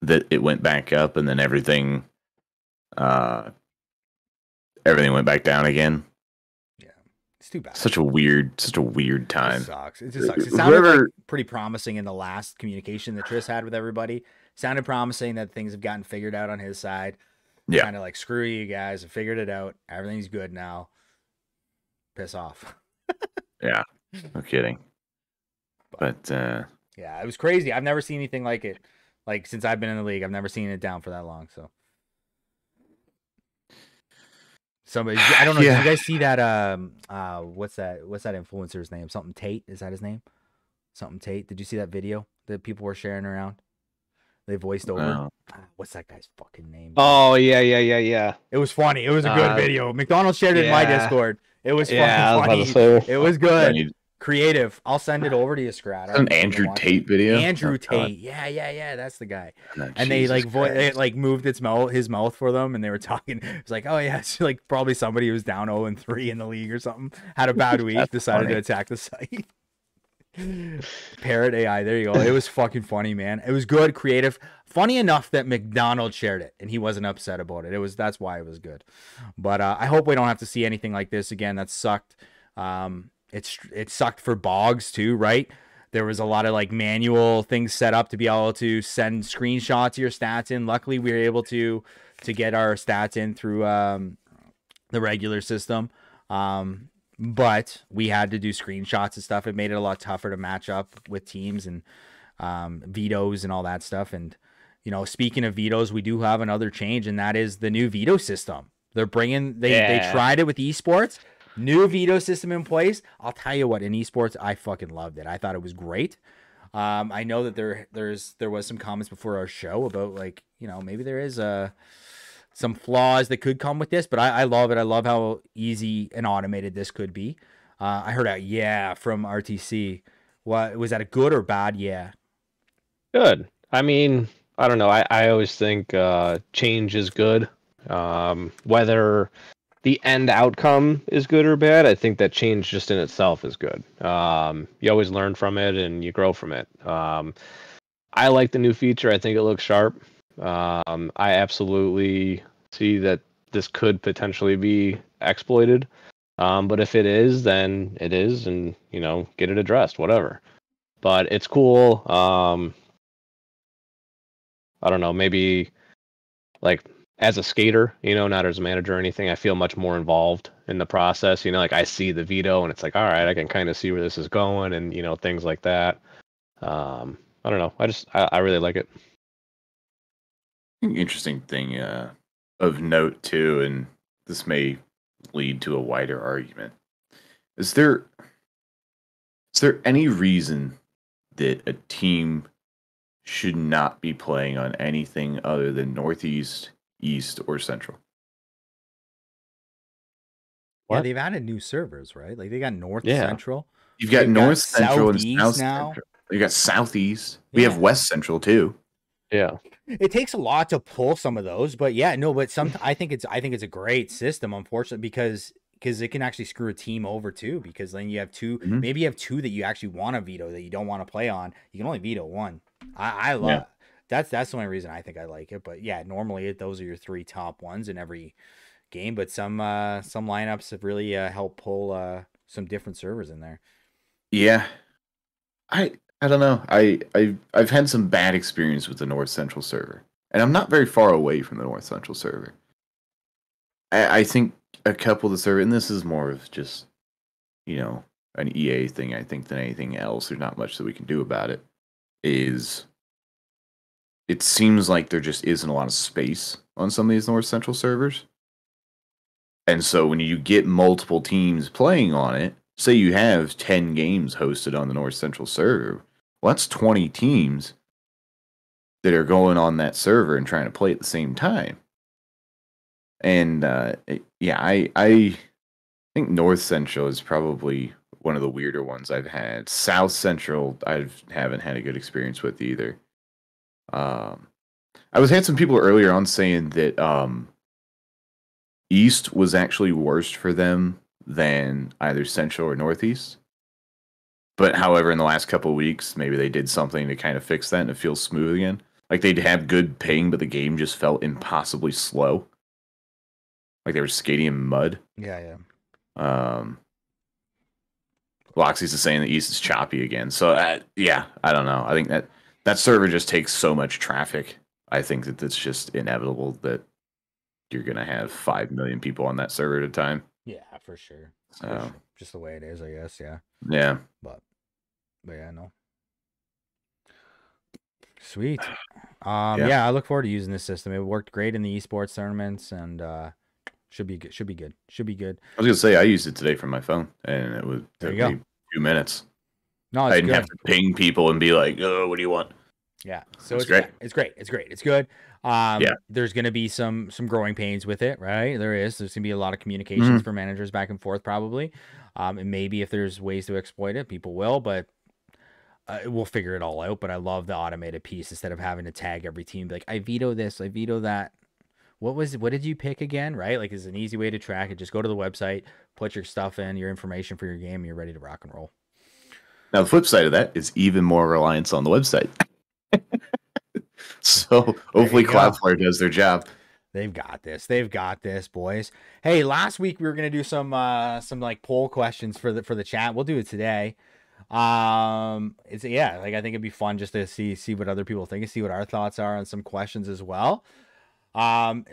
that it went back up, and then everything went back down again. It's too bad. Such a weird time. It sucks. It just sucks. It sounded like pretty promising in the last communication that Triss had with everybody. Sounded promising that things have gotten figured out on his side. Yeah. Kind of like, screw you guys. I figured it out. Everything's good now. Piss off. Yeah. No kidding. But yeah, Yeah, it was crazy. I've never seen anything like it. Like since I've been in the league, I've never seen it down for that long. So somebody, I don't know. Did you guys see that? What's that? What's that influencer's name? Something Tate? Is that his name? Something Tate. Did you see that video that people were sharing around? They voiced over. No. What's that guy's fucking name? Oh yeah. It was funny. It was a good video. McDonald shared it in my yeah. Discord. It was Yeah, I was fucking about funny. to say. It was good. need- Creative. I'll send it over to you, Scrat. An Andrew Tate video. Andrew Oh, God. Tate. Yeah. That's the guy. No, And they Jesus like Christ. it moved his mouth for them, and they were talking. It's like, oh yeah, it's like probably somebody who was down 0-3 in the league or something, had a bad week, That's decided funny. to attack the site. Parrot AI. There you go. It was fucking funny, man. It was good, creative, funny enough that McDonald shared it and he wasn't upset about it. That's why it was good. But I hope we don't have to see anything like this again. That sucked. It sucked for Boggs too, right? There was a lot of like manual things set up to be able to send screenshots of your stats in. Luckily, we were able to get our stats in through the regular system. But we had to do screenshots and stuff. It made it a lot tougher to match up with teams and vetoes and all that stuff. And, you know, speaking of vetoes, we do have another change, and that is the new veto system. They're bringing, they tried it with esports, new veto system in place. I'll tell you what, in esports, I fucking loved it. I thought it was great. I know that there was some comments before our show about like, you know, maybe there is some flaws that could come with this, but I love it. I love how easy and automated this could be. I heard a yeah from RTC. What was that, a good or bad? Yeah. Good. I mean, I don't know. I always think change is good. Whether the end outcome is good or bad, I think that change just in itself is good. You always learn from it and you grow from it. I like the new feature. I think it looks sharp. I absolutely see that this could potentially be exploited. But if it is, then it is, and you know, get it addressed, whatever. But it's cool. I don't know, maybe like as a skater, you know, not as a manager or anything, I feel much more involved in the process. You know, like I see the veto and it's like, all right, I can kind of see where this is going and, you know, things like that. I don't know. I really like it. Interesting thing of note too, and this may lead to a wider argument. Is there any reason that a team should not be playing on anything other than Northeast, East, or Central? Yeah, What? they've added new servers, right? Like they got North Yeah. Central. You've got They've got North Central and Southeast South now. Central. You got Southeast. We Yeah. have West Central too. Yeah. It takes a lot to pull some of those, but yeah, no, but I think it's a great system, unfortunately, because it can actually screw a team over too, because then you have two, Mhm. maybe you have two that you actually want to veto that you don't want to play on. You can only veto one. I love Yeah. that's the only reason I think I like it. But yeah, normally those are your three top ones in every game, but some lineups have really helped pull some different servers in there. Yeah. I don't know. I've had some bad experience with the North Central server, and I'm not very far away from the North Central server. I think a couple of the server, and this is more of just, you know, an EA thing, I think, than anything else. There's not much that we can do about it. Is it seems like there just isn't a lot of space on some of these North Central servers. And so when you get multiple teams playing on it, say you have 10 games hosted on the North Central server, well, that's 20 teams that are going on that server and trying to play at the same time. And yeah, I think North Central is probably one of the weirder ones I've had. South Central, I haven't had a good experience with either. I had some people earlier on saying that East was actually worse for them than either Central or Northeast. But however, in the last couple of weeks, maybe they did something to kind of fix that and it feels smooth again. Like they'd have good ping, but the game just felt impossibly slow. Like they were skating in mud. Yeah. Loxy's is saying the East is choppy again. So yeah, I don't know. I think that server just takes so much traffic. I think that it's just inevitable that you're gonna have 5 million people on that server at a time. Yeah, for sure. So Just the way it is, I guess. Yeah. yeah. But yeah, no. Sweet. Yeah, I look forward to using this system. It worked great in the esports tournaments, and should be good. Should be good. Should be good. I was gonna say I used it today from my phone, and it would There took you me go. 2 minutes. No, I it's didn't good. have to ping people and be like, "Oh, what do you want?" Yeah, so It's it's great. great. It's great. It's great. It's good. Yeah. There's gonna be some growing pains with it, right? There's gonna be a lot of communications for managers back and forth, probably. And maybe if there's ways to exploit it, people will, but we'll figure it all out. But I love the automated piece instead of having to tag every team, be like, I veto this, I veto that. What did you pick again? Right? Like, it's an easy way to track it. Just go to the website, put your stuff in, your information for your game, and you're ready to rock and roll. Now the flip side of that is even more reliance on the website. So hopefully Cloudflare does their job. They've got this. They've got this, boys. Hey, last week we were gonna do some like poll questions for the chat. We'll do it today. It's like I think it'd be fun just to see what other people think and see what our thoughts are on some questions as well.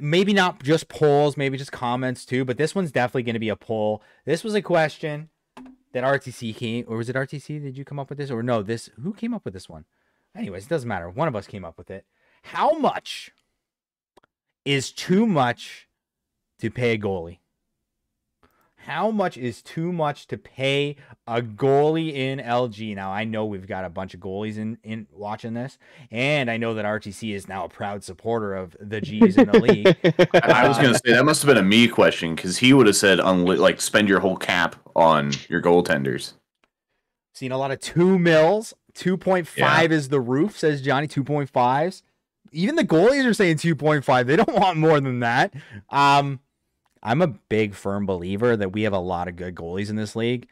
Maybe not just polls, maybe just comments too, but this one's definitely gonna be a poll. This was a question that RTC came, or was it RTC? Did you come up with this? Or no, who came up with this one? Anyways, it doesn't matter. One of us came up with it. How much is too much to pay a goalie? How much is too much to pay a goalie in LG? Now, I know we've got a bunch of goalies in watching this, and I know that RTC is now a proud supporter of the G's in the league. I was going to say that must have been a me question because he would have said, like, spend your whole cap on your goaltenders. Seen a lot of 2 mils. 2.5 is the roof, says Johnny. 2.5s. Even the goalies are saying 2.5. They don't want more than that. I'm a big firm believer that we have a lot of good goalies in this league,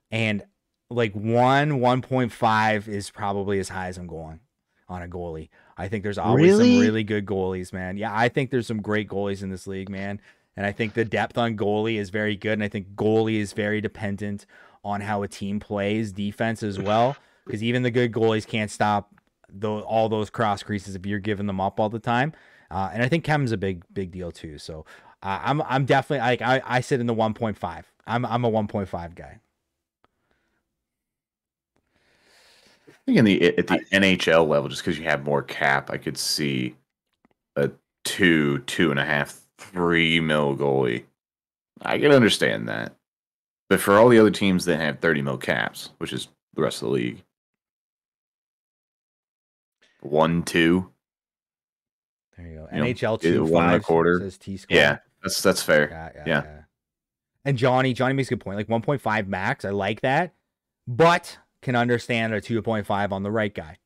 and like 1.5 is probably as high as I'm going on a goalie. I think there's always some really good goalies, man. Yeah, I think there's some great goalies in this league, man. And I think the depth on goalie is very good, and I think goalie is very dependent on how a team plays defense as well, because even the good goalies can't stop all those cross creases if you're giving them up all the time. And I think Chem's a big deal too. So I'm definitely like I sit in the 1.5. I'm a 1.5 guy. I think at the NHL level, just because you have more cap, I could see a 2.5, 3 mil goalie. I can understand that. But for all the other teams that have 30 mil caps, which is the rest of the league, 1, 2. There you go. NHL 2.5 says T-Squad. Yeah, that's fair. Yeah. And Johnny makes a good point. Like 1.5 max, I like that, but can understand a 2.5 on the right guy,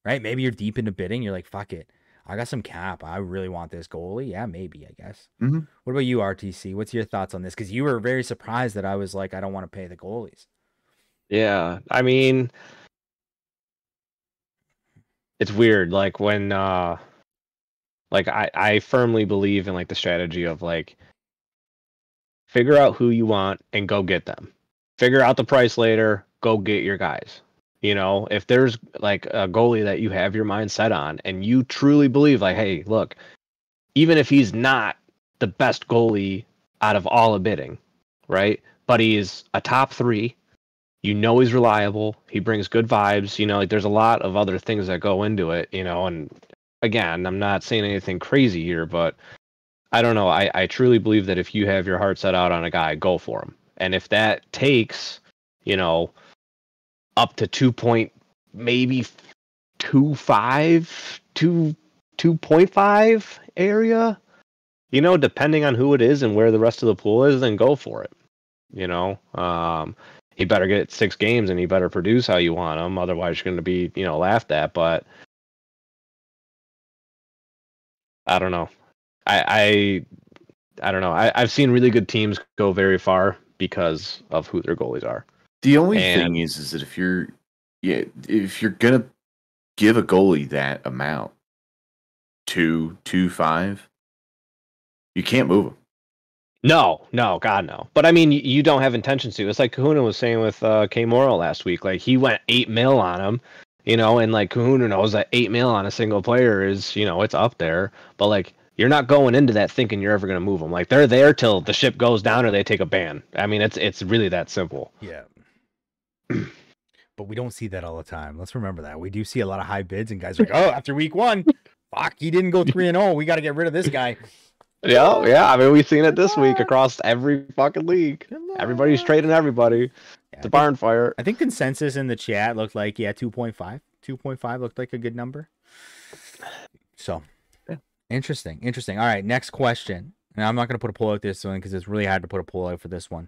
right? Maybe you're deep into bidding. You're like, fuck it, I got some cap. I really want this goalie. Yeah, maybe, I guess. Mm-hmm. What about you, RTC? What's your thoughts on this? Because you were very surprised that I was like, I don't want to pay the goalies. Yeah, I mean, it's weird. Like when, like I firmly believe in like the strategy of like, figure out who you want and go get them. Figure out the price later, go get your guys. You know, if there's like a goalie that you have your mind set on and you truly believe like, hey, look, even if he's not the best goalie out of all of bidding, right? But he's a top 3, you know, he's reliable, he brings good vibes, you know, like there's a lot of other things that go into it, you know, and again, I'm not saying anything crazy here, but I don't know. I truly believe that if you have your heart set out on a guy, go for him. And if that takes, you know, up to 2.5 area, you know, depending on who it is and where the rest of the pool is, then go for it. You know, he better get 6 games and he better produce how you want him. Otherwise, you're going to be, you know, laughed at. But I don't know. I don't know. I've seen really good teams go very far because of who their goalies are. The only thing is that if you're gonna give a goalie that amount, 2.5, you can't move him. No, God, no. But I mean, you don't have intentions to. It's like Kahuna was saying with K Morrow last week. Like he went 8 mil on him, you know, and like Kahuna knows that 8 mil on a single player is, you know, it's up there. But like, you're not going into that thinking you're ever going to move them. Like they're there till the ship goes down or they take a ban. I mean, it's really that simple. Yeah. but we don't see that all the time. Let's remember that. We do see a lot of high bids, and guys are like, oh, after week 1, fuck, he didn't go 3-0. We got to get rid of this guy. Yeah. I mean, we've seen it this week across every fucking league. Everybody's trading everybody. It's a barn fire. I think consensus in the chat looked like 2.5. 2.5 looked like a good number. So, interesting. All right, next question. And I'm not going to put a poll out this one because it's really hard to put a poll out for this one.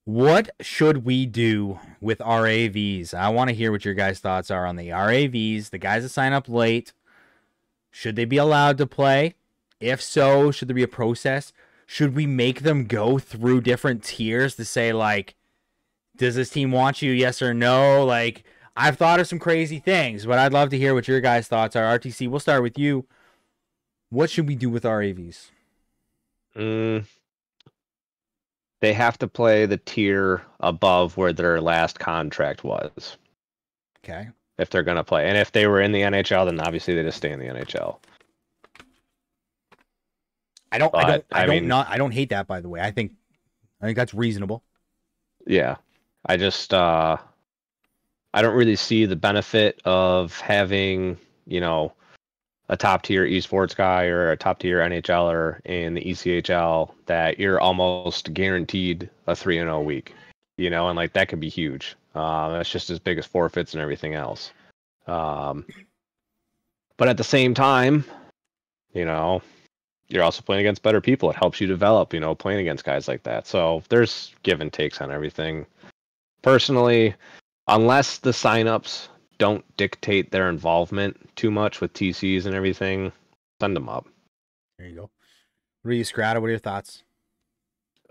What should we do with RAVs? I want to hear what your guys' thoughts are on the RAVs, the guys that sign up late. Should they be allowed to play? If so, should there be a process? Should we make them go through different tiers to say, like, does this team want you, yes or no? Like, I've thought of some crazy things, but I'd love to hear what your guys' thoughts are. RTC, we'll start with you. What should we do with RAVs? They have to play the tier above where their last contract was. Okay. If they're going to play. And if they were in the NHL, then obviously they just stay in the NHL. I don't hate that, by the way. I think that's reasonable. Yeah. I just I don't really see the benefit of having, a top tier esports guy or a top tier NHLer in the ECHL that you're almost guaranteed a 3-0 week, and like that could be huge. That's just as big as forfeits and everything else. But at the same time, you're also playing against better people. It helps you develop, playing against guys like that. So there's give and takes on everything. Personally, unless the signups don't dictate their involvement too much with TCs and everything, send them up. There you go. What are you, Scrata? What are your thoughts?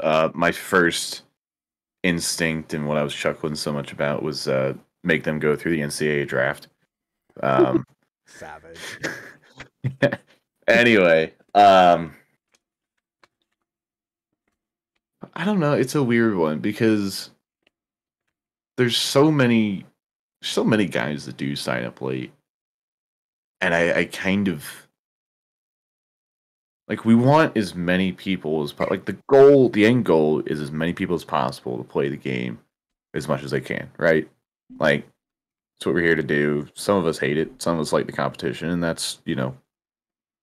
My first instinct and what I was chuckling so much about was make them go through the NCAA draft. Savage. Anyway, I don't know. It's a weird one because there's so many guys that do sign up late, and I kind of like, we want as many people as like the end goal is as many people as possible to play the game as much as they can, right? Like, that's what we're here to do. Some of us hate it, some of us like the competition, and that's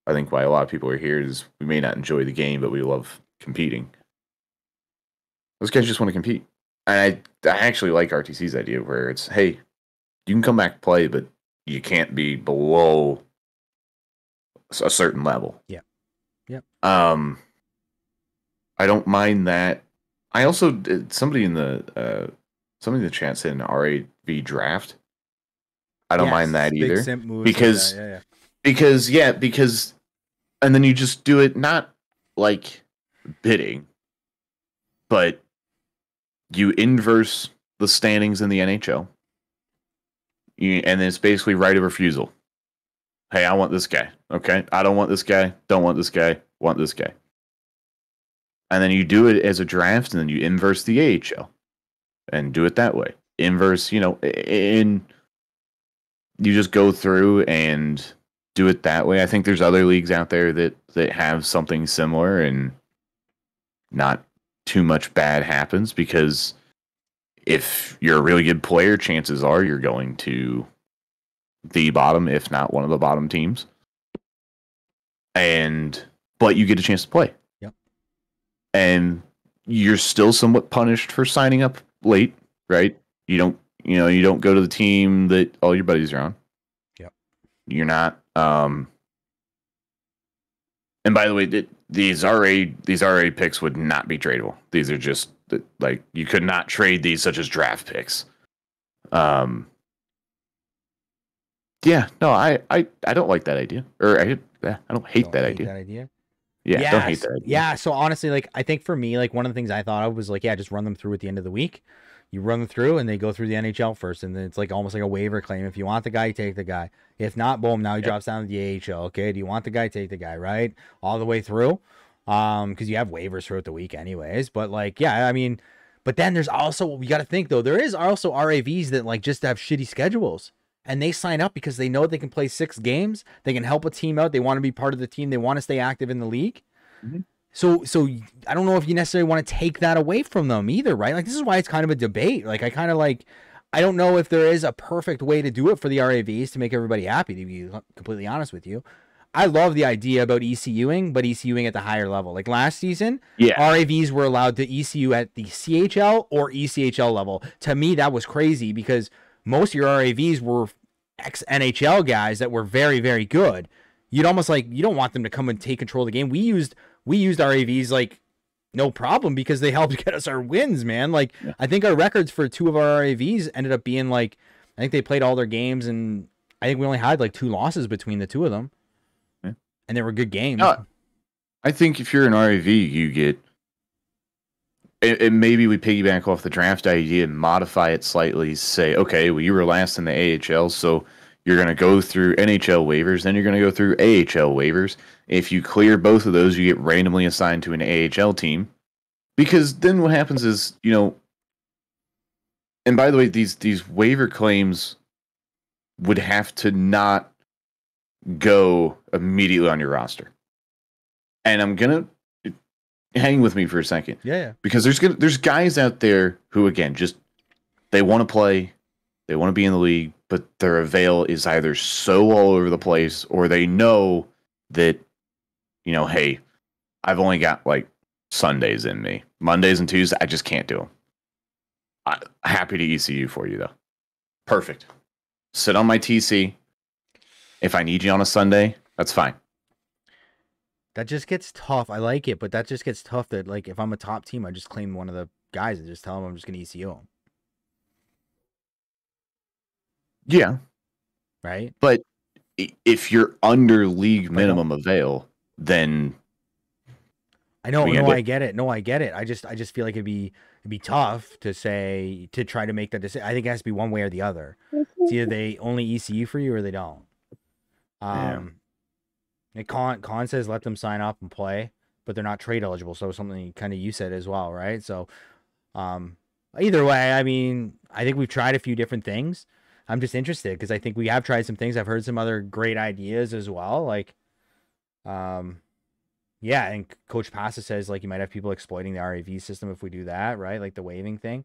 I think why a lot of people are here is we may not enjoy the game, but we love competing. Those guys just want to compete. And I actually like RTC's idea where it's, hey, you can come back and play, but you can't be below a certain level. Yeah. Yep. I don't mind that. I also somebody in the chat said an RAV draft. I don't mind that either because like that. because and then you just do it not like bidding, but you inverse the standings in the NHL. And then it's basically right of refusal. Hey, I want this guy. Okay, I don't want this guy. Don't want this guy. Want this guy. And then you do it as a draft, and then you inverse the AHL, and do it that way. Inverse, and you just go through and do it that way. I think there's other leagues out there that have something similar, and not too much bad happens, because if you're a really good player, chances are you're going to the bottom, if not one of the bottom teams. But you get a chance to play. Yep. And you're still somewhat punished for signing up late, right? You don't go to the team that all your buddies are on. Yep. You're not. And by the way, these RA picks would not be tradable. These are just like, you could not trade these such as draft picks. Yeah, no, I don't like that idea. Or I don't hate that idea. Yeah, don't hate that idea. Yeah, so honestly, like, I think for me, like, one of the things I thought of was like, just run them through at the end of the week. You run them through, and they go through the NHL first, and then it's like almost like a waiver claim. If you want the guy, you take the guy. If not, boom, now he drops down to the AHL. Okay, do you want the guy? Take the guy, right? All the way through, because you have waivers throughout the week, anyways. But like, yeah, I mean, but then there's also, you got to think though, there is also RAVs that like just have shitty schedules. And they sign up because they know they can play 6 games. They can help a team out. They want to be part of the team. They want to stay active in the league. Mm-hmm. So I don't know if you necessarily want to take that away from them either, right? Like, this is why it's kind of a debate. Like, I kind of like, I don't know if there is a perfect way to do it for the RAVs to make everybody happy, to be completely honest with you. I love the idea about ECUing, but ECUing at the higher level. Like last season, RAVs were allowed to ECU at the CHL or ECHL level. To me, that was crazy because most of your RAVs were ex-NHL guys that were very, very good. You'd almost like, you don't want them to come and take control of the game. We used RAVs like no problem because they helped get us our wins, man. Like, I think our records for 2 of our RAVs ended up being like, I think they played all their games, and I think we only had like 2 losses between the 2 of them. Yeah. And they were good games. I think if you're an RAV, you get, and maybe we piggyback off the draft idea and modify it slightly, say, okay, well, you were last in the AHL, so you're going to go through NHL waivers, then you're going to go through AHL waivers. If you clear both of those, you get randomly assigned to an AHL team. Because then what happens is, you know, and by the way, these waiver claims would have to not go immediately on your roster. And I'm going to hang with me for a second. Yeah. Because there's guys out there who, again, just they want to play, they want to be in the league, but their avail is either so all over the place, or they know that, you know, hey, I've only got like Sundays in me. Mondays and Tuesdays, I just can't do them. Happy to ECU for you, though. Perfect. Sit on my TC. If I need you on a Sunday, that's fine. That just gets tough. I like it, but that just gets tough that, like, if I'm a top team, I just claim one of the guys and just tell them I'm just going to ECU them. Yeah. Right? But if you're under league minimum avail, then I know, I get it. I just feel like it'd be tough to try to make that decision. I think it has to be one way or the other. It's either they only ECU for you or they don't. And Con says let them sign up and play, but they're not trade eligible. So something kind of you said as well, right? So either way, I mean, I think we've tried a few different things. I'm just interested because I think we have tried some things. I've heard some other great ideas as well. Like, yeah, and Coach Passa says like you might have people exploiting the RAV system if we do that, right? Like the waiving thing.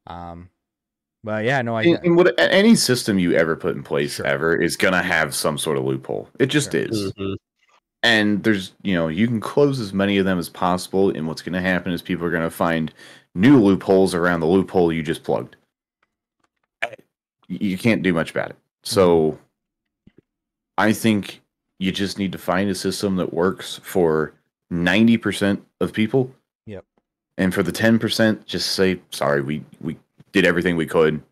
But yeah, no, any system you ever put in place ever is gonna have some sort of loophole. It just is. Mm-hmm. And there's, you know, you can close as many of them as possible, and what's gonna happen is people are gonna find new loopholes around the loophole you just plugged. You can't do much about it. So I think you just need to find a system that works for 90% of people. Yep. And for the 10%, just say, sorry, we did everything we could,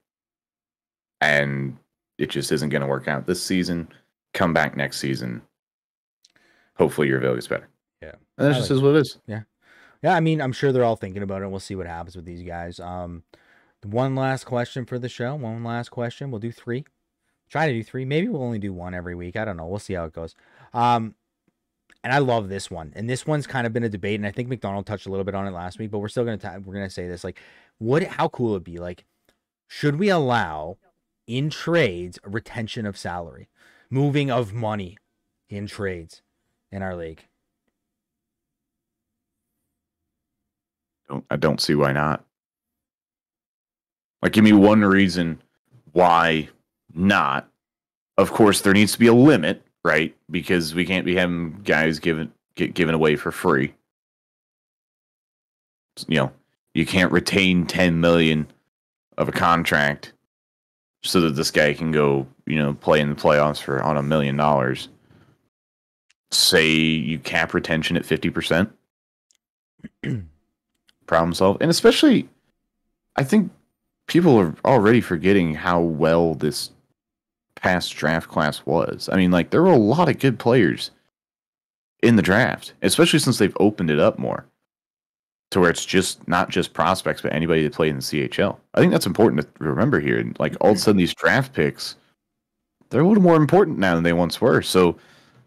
and it just isn't going to work out this season. Come back next season. Hopefully your avail gets better. Yeah. And that just is what it is. Yeah. Yeah, I mean, I'm sure they're all thinking about it, and we'll see what happens with these guys. One last question for the show. One last question. We'll do 3. Try to do 3. Maybe we'll only do 1 every week. I don't know. We'll see how it goes. And I love this one. And this one's kind of been a debate, and I think McDonald touched a little bit on it last week, but we're still we're gonna say this. Like, how cool would it be? Like, should we allow in trades a retention of salary, moving of money in trades in our league? I don't see why not. Like, give me one reason why not. Of course, there needs to be a limit, right? Because we can't be having guys get given away for free. You know, you can't retain $10 million of a contract so that this guy can go, you know, play in the playoffs on $1 million. Say you cap retention at 50%. Problem solved. And especially, I think people are already forgetting how well this past draft class was. I mean, like, there were a lot of good players in the draft, especially since they've opened it up more to where it's just not just prospects, but anybody that played in the CHL. I think that's important to remember here. Like, all of a sudden, these draft picks, they're a little more important now than they once were. So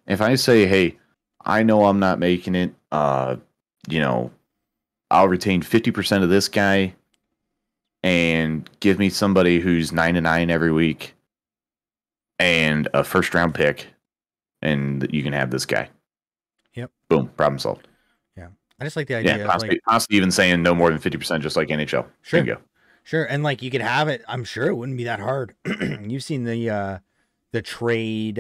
if I say, hey, I know I'm not making it, you know, I'll retain 50% of this guy and give me somebody who's 9-9 every week and a first round pick, and you can have this guy. Yep. Boom. Problem solved. Yeah. I just like the idea. Yeah. Possibly even saying no more than 50%, just like NHL. Sure. Bingo. Sure, and like you could have it. I'm sure it wouldn't be that hard. You've seen the trade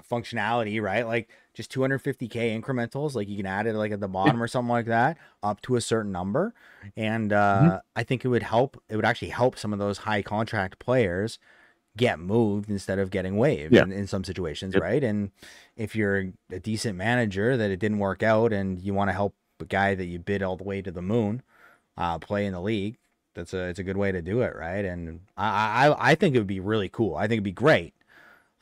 functionality, right? Like just 250K incrementals. Like you can add it like at the bottom or something like that, up to a certain number. And I think it would help. It would actually help some of those high contract players get moved instead of getting waived in some situations, right? And if you're a decent manager that it didn't work out and you want to help a guy that you bid all the way to the moon play in the league, it's a good way to do it, right? And I think it would be really cool. I think it'd be great.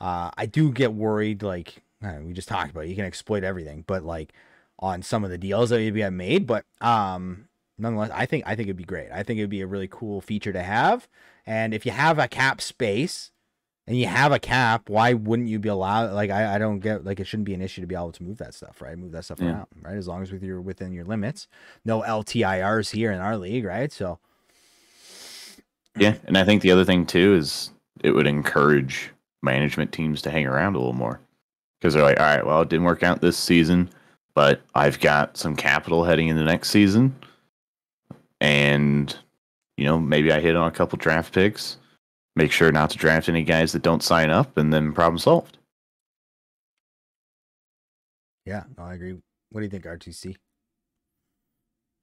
I do get worried, like we just talked about, you can exploit everything, but like on some of the deals that you get made. But nonetheless, I think it'd be great. I think it'd be a really cool feature to have. And if you have a cap space and you have a cap, why wouldn't you be allowed? Like I don't get, like it shouldn't be an issue to be able to move that stuff, right? Move that stuff around, right? As long as you're within your limits. No LTIRs here in our league, right? So yeah, and I think the other thing too is it would encourage management teams to hang around a little more, because they're like, all right, well, it didn't work out this season, but I've got some capital heading into next season, and maybe I hit on a couple draft picks, make sure not to draft any guys that don't sign up, and then problem solved. Yeah, no, I agree. What do you think, RTC?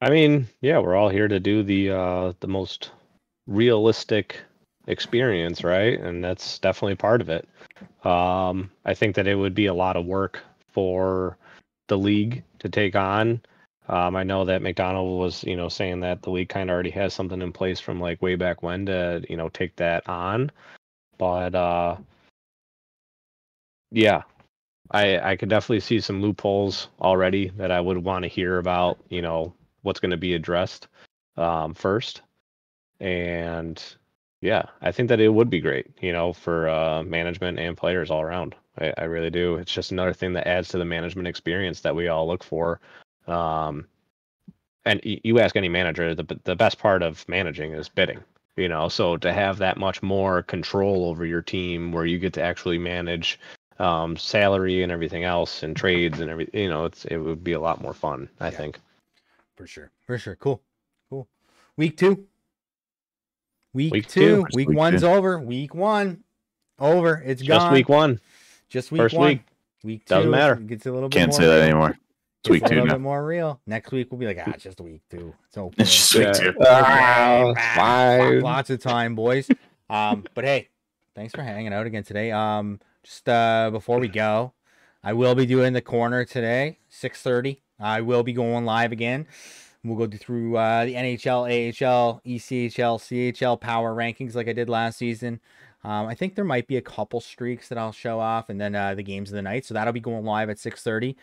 I mean, yeah, we're all here to do the most realistic experience, right? And that's definitely part of it. I think that it would be a lot of work for the league to take on. I know that McDonald was, saying that the league kind of already has something in place from like way back when to, take that on. But yeah, I could definitely see some loopholes already that I would want to hear about, what's going to be addressed first. And yeah, I think that it would be great, for management and players all around. I really do. It's just another thing that adds to the management experience that we all look for. And you ask any manager, the best part of managing is bidding, so to have that much more control over your team where you get to actually manage salary and everything else and trades and everything, it would be a lot more fun, I think. For sure. Cool. Week 2. Week two. Week one's over. Week 1 over. It's just gone. Week 1. Just week First 1. Week. Week 2 doesn't matter. It gets a little bit Can't more say that real. anymore. It's week 2 a little now. bit more real. Next week we'll be like, it's just week 2. It's okay. It's just week 2. Fine. Lots of time, boys. But hey, thanks for hanging out again today. Just before we go, I will be doing the corner today, 6:30. I will be going live again. We'll go through the NHL, AHL, ECHL, CHL power rankings like I did last season. I think there might be a couple streaks that I'll show off, and then the games of the night. So that'll be going live at 6:30.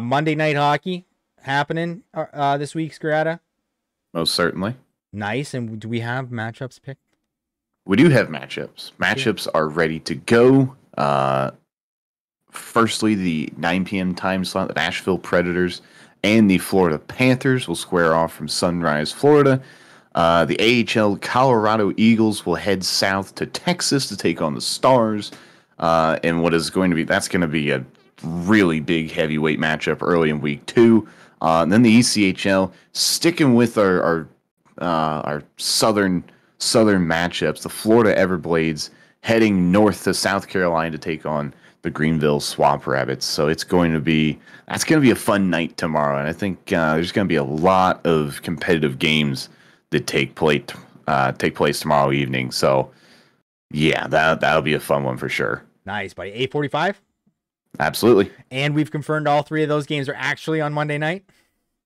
Monday night hockey happening this week, Scarata. Most certainly. Nice. And do we have matchups picked? We do have matchups. Matchups are ready to go. Firstly, the 9 p.m. time slot, the Nashville Predators and the Florida Panthers will square off from Sunrise, Florida. The AHL Colorado Eagles will head south to Texas to take on the Stars. And that's going to be a really big heavyweight matchup early in week 2. And then the ECHL, sticking with our southern matchups, the Florida Everblades heading north to South Carolina to take on the Greenville Swamp Rabbits. So that's going to be a fun night tomorrow, and I think there's going to be a lot of competitive games that take place tomorrow evening. So yeah, that'll be a fun one for sure. Nice, buddy. 8:45. Absolutely. And we've confirmed all 3 of those games are actually on Monday night.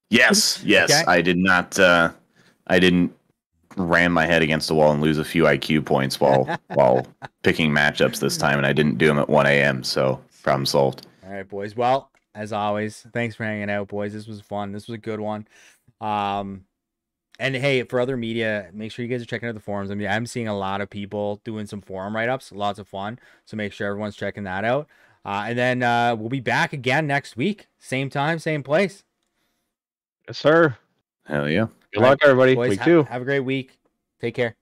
Yes. Okay. I did not. I didn't ram my head against the wall and lose a few IQ points while picking matchups this time, and I didn't do them at 1 a.m. So problem solved. All right, boys. Well, as always, thanks for hanging out, boys. This was fun. This was a good one. And hey, for other media, make sure you guys are checking out the forums. I mean, I'm seeing a lot of people doing some forum write-ups. Lots of fun. So make sure everyone's checking that out. And then we'll be back again next week. Same time, same place. Yes, sir. Hell yeah. Good luck, everybody. Boys, Week 2. Have a great week. Take care.